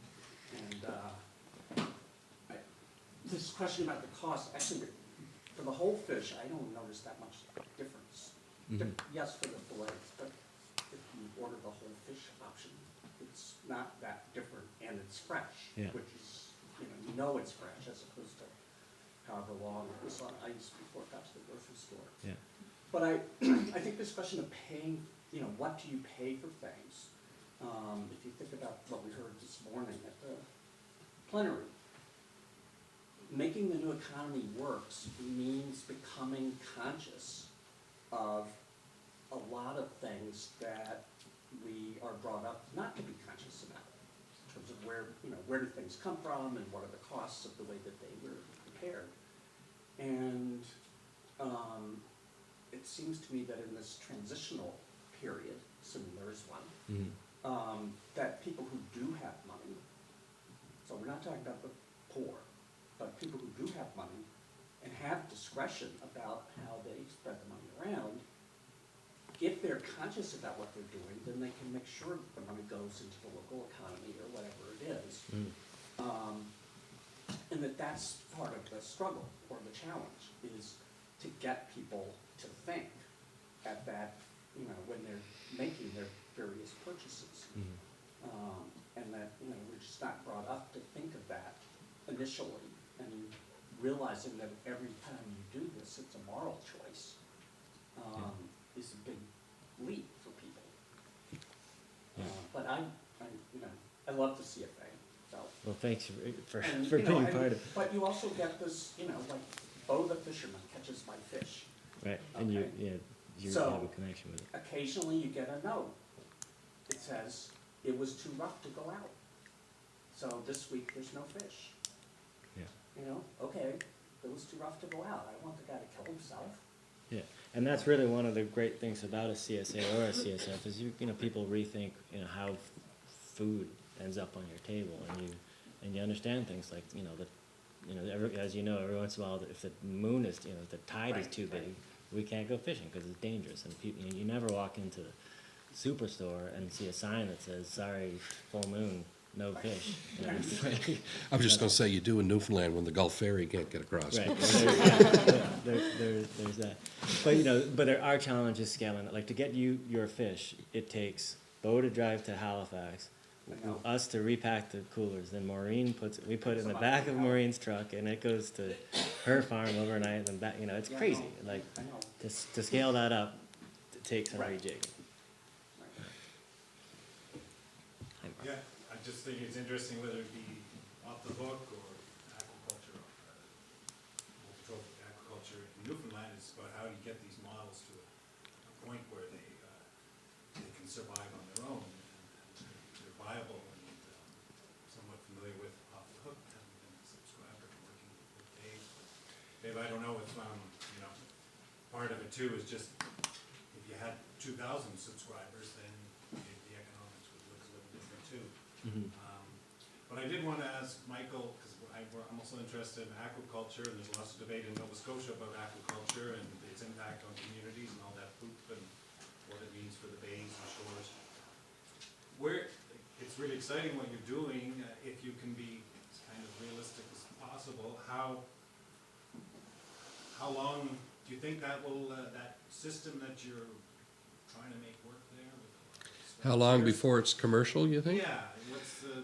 And this question about the cost, actually, for the whole fish, I don't notice that much difference. Mm-hmm. Yes, for the fillets, but if you order the whole fish option, it's not that different, and it's fresh, Yeah. which is, it's fresh, as opposed to however long it was on ice before it got to the grocery store. Yeah. But I think this question of paying, what do you pay for things? If you think about what we heard this morning at the plenary, making the new economy works means becoming conscious of a lot of things that we are brought up not to be conscious about, in terms of where do things come from and what are the costs of the way that they were prepared. And it seems to me that in this transitional period, assuming there is one, that people who do have money, so we're not talking about the poor, but people who do have money and have discretion about how they spread the money around, if they're conscious about what they're doing, then they can make sure that the money goes into the local economy or whatever it is. And that's part of the struggle or the challenge, is to get people to think at that, when they're making their various purchases. And that, we're just not brought up to think of that initially, and realizing that every time you do this, it's a moral choice, is a big leap for people. But I love the CFA, so. Well, thanks for And, being part of it. But you also get this, like, oh, the fisherman catches my fish. Right, and Okay. you So- have a connection with it. Occasionally you get a note. It says, it was too rough to go out. So this week there's no fish. Yeah. Okay, it was too rough to go out. I want the guy to kill himself. Yeah, and that's really one of the great things about a CSA or a CSF is people rethink how food ends up on your table, and you understand things like as every once in a while, if the moon is if the tide is too big, we can't go fishing because it's dangerous, and people you never walk into the superstore and see a sign that says sorry, full moon, no fish. It's like, I was just gonna say, you do in Newfoundland when the Gulf Ferry can't get across. right. There's that. But there are challenges scaling it. Like to get your fish, it takes Bo to drive to Halifax, I know. us to repack the coolers, then we put it in the back of Maureen's truck, and it goes to her farm overnight, and back. It's Yeah, I crazy. know. Like I know. to scale that up, it takes some Right. rejigging. Yeah, I just think it's interesting whether it be off the hook or aquaculture, multi-trophic aquaculture in Newfoundland. It's about how do you get these models to a point where they can survive on their own and they're viable. And somewhat familiar with off the hook, having been a subscriber and working with Dave. Dave, I don't know if part of it too is just if you had 2,000 subscribers, then the economics would look a little different too. But I did want to ask Michael, because I'm also interested in aquaculture, and there's lots of debate in Nova Scotia about aquaculture and its impact on communities and all that poop and what it means for the bays and shores. It's really exciting what you're doing, if you can be as kind of realistic as possible. How long do you think that will, that system that you're trying to make work there? With How long before it's commercial, you think? Yeah, what's the,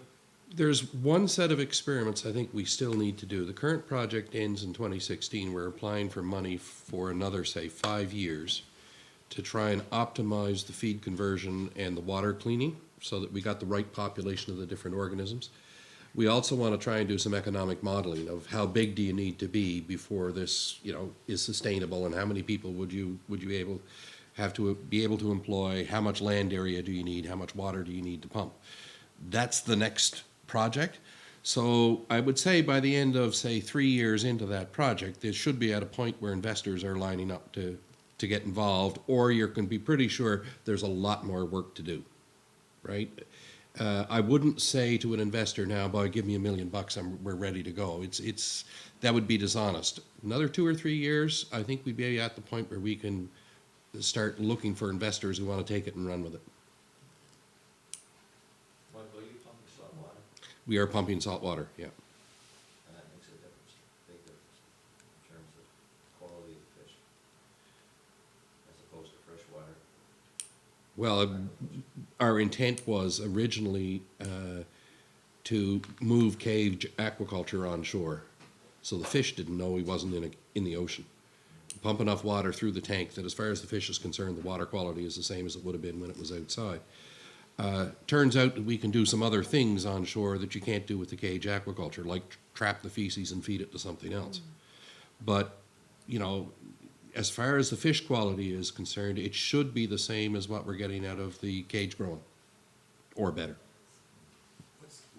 There's one set of experiments I think we still need to do. The current project ends in 2016. We're applying for money for another, say, 5 years to try and optimize the feed conversion and the water cleaning so that we got the right population of the different organisms. We also want to try and do some economic modeling of how big do you need to be before this, is sustainable, and how many people would you have to be able to employ, how much land area do you need, how much water do you need to pump. That's the next project. So I would say by the end of, say, 3 years into that project, it should be at a point where investors are lining up to get involved, or you can be pretty sure there's a lot more work to do, right? I wouldn't say to an investor now, boy, give me $1 million, we're ready to go. That would be dishonest. Another 2 or 3 years, I think we'd be at the point where we can start looking for investors who want to take it and run with it. What, will you pump salt water? We are pumping salt water, yeah. And that makes a difference, big difference, in terms of quality of fish, as opposed to fresh water. Well, our intent was originally to move cage aquaculture onshore, so the fish didn't know he wasn't in the ocean. Pump enough water through the tank that as far as the fish is concerned, the water quality is the same as it would have been when it was outside. Turns out that we can do some other things onshore that you can't do with the cage aquaculture, like trap the feces and feed it to something else. But, as far as the fish quality is concerned, it should be the same as what we're getting out of the cage growing, or better.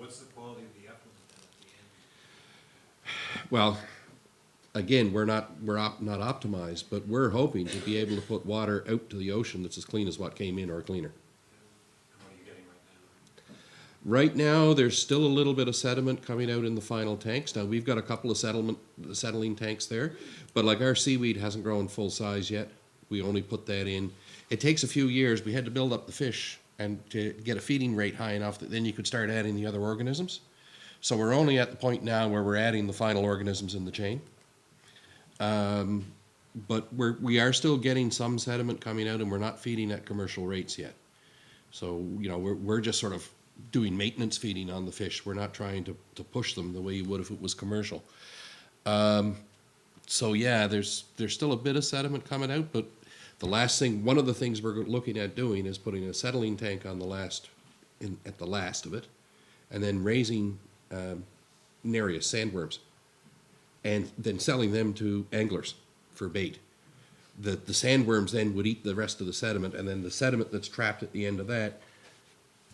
what's the quality of the effluent at the end? Well, again, we're not optimized, but we're hoping to be able to put water out to the ocean that's as clean as what came in or cleaner. What are you getting right Right now, there's still a little bit of sediment coming out in the final tanks. Now, we've got a couple of settling tanks there, but like our seaweed hasn't grown full size yet. We only put that in. It takes a few years. We had to build up the fish and to get a feeding rate high enough that then you could start adding the other organisms. So we're only at the point now where we're adding the final organisms in the chain. But we are still getting some sediment coming out, and we're not feeding at commercial rates yet. So, you know, we're just sort of doing maintenance feeding on the fish. We're not trying to push them the way you would if it was commercial. So yeah, there's still a bit of sediment coming out, but one of the things we're looking at doing is putting a settling tank on at the last of it, and then raising Nereus sandworms, and then selling them to anglers for bait. The sandworms then would eat the rest of the sediment, and then the sediment that's trapped at the end of that,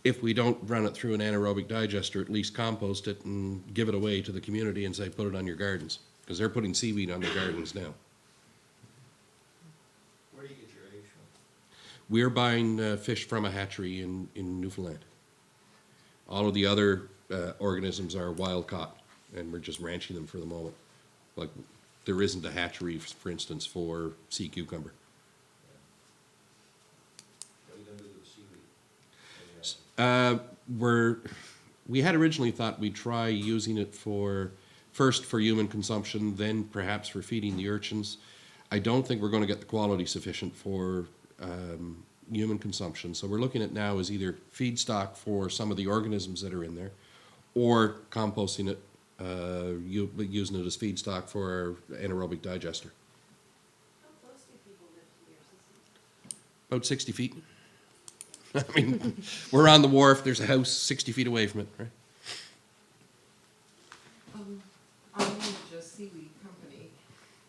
if we don't run it through an anaerobic digester, at least compost it and give it away to the community and say, put it on your gardens, because they're putting seaweed on their gardens now. Where do you get your eggs from? We're buying fish from a hatchery in Newfoundland. All of the other organisms are wild caught, and we're just ranching them for the moment. Like, there isn't a hatchery, for instance, for sea cucumber. What are you gonna do with the seaweed? We had originally thought we'd try using it first for human consumption, then perhaps for feeding the urchins. I don't think we're going to get the quality sufficient for human consumption. So we're looking at now is either feedstock for some of the organisms that are in there, or composting it, using it as feedstock for our anaerobic digester. How close do people live to your system? About 60 feet. I mean, we're on the wharf, there's a house 60 feet away from it, right? I manage a seaweed company,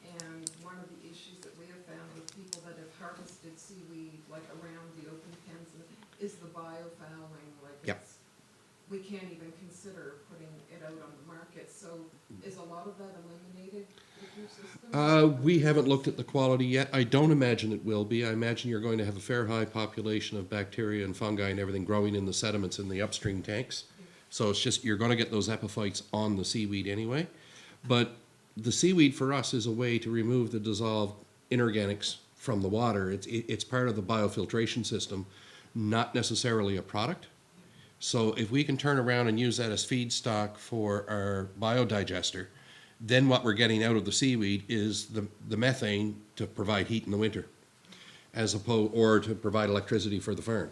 and one of the issues that we have found with people that have harvested seaweed, like around the open pens, is the biofouling, like Yep. we can't even consider putting it out on the market, so is a lot of that eliminated with your system? We haven't looked at the quality yet. I don't imagine it will be. I imagine you're going to have a fair high population of bacteria and fungi and everything growing in the sediments in the upstream tanks. So it's just, you're going to get those epiphytes on the seaweed anyway. But the seaweed for us is a way to remove the dissolved inorganics from the water. It's part of the biofiltration system, not necessarily a product. So if we can turn around and use that as feedstock for our biodigester, then what we're getting out of the seaweed is the methane to provide heat in the winter, or to provide electricity for the farm,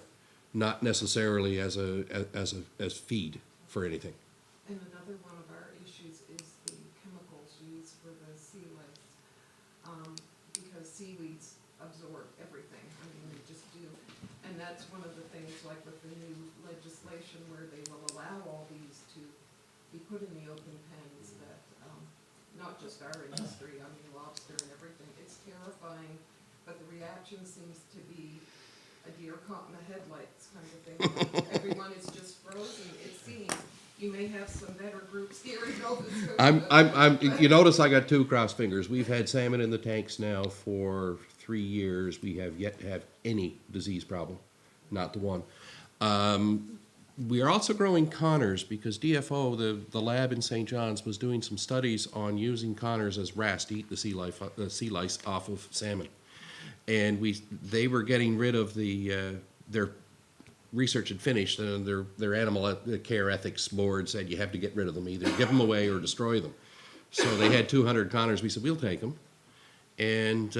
not necessarily as feed for anything. And another one of our issues is the chemicals used for the sea lice, because seaweeds absorb everything, I mean, they just do. And that's one of the things, like with the new legislation where they will allow all these to be put in the open pens, that, not just our industry, I mean, lobster and everything, it's terrifying, but the reaction seems to be a deer caught in the headlights kind of thing. Everyone is just frozen, it seems. You may have some better groups here in Nova Scotia. You notice I got two crossed fingers. We've had salmon in the tanks now for 3 years. We have yet to have any disease problem, not the one. We are also growing connors because DFO, the lab in St. John's, was doing some studies on using connors as wrasse to eat the sea lice off of salmon. And they were getting rid of their research had finished, and their animal care ethics board said you have to get rid of them, either give them away or destroy them. So they had 200 connors. We said, we'll take them. And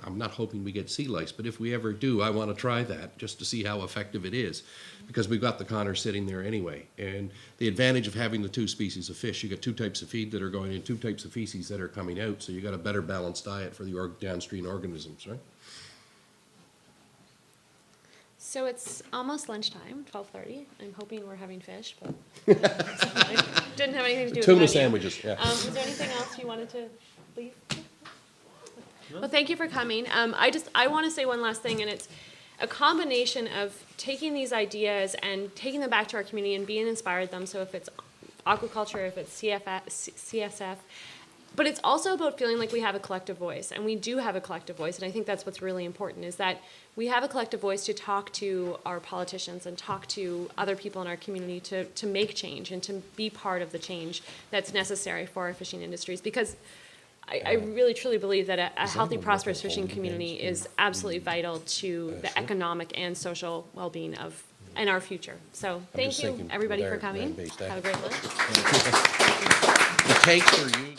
I'm not hoping we get sea lice, but if we ever do, I want to try that just to see how effective it is, because we've got the connor sitting there anyway. And the advantage of having the two species of fish, you got two types of feed that are going in, two types of feces that are coming out, so you got a better balanced diet for the downstream organisms, right? So it's almost lunchtime, 12:30. I'm hoping we're having fish, but I didn't have anything to do with Tuna menu. sandwiches, yeah. Was there anything else you wanted to leave? Well, thank you for coming. I want to say one last thing, and it's a combination of taking these ideas and taking them back to our community and being inspired them. So if it's aquaculture, if it's CSF. But it's also about feeling like we have a collective voice, and we do have a collective voice, and I think that's what's really important, is that we have a collective voice to talk to our politicians and talk to other people in our community to make change and to be part of the change that's necessary for our fishing industries. Because I really truly believe that a healthy, prosperous fishing community is absolutely vital to the economic and social well-being of and our future. So thank you, everybody, for coming. Have a great lunch. The takes are used.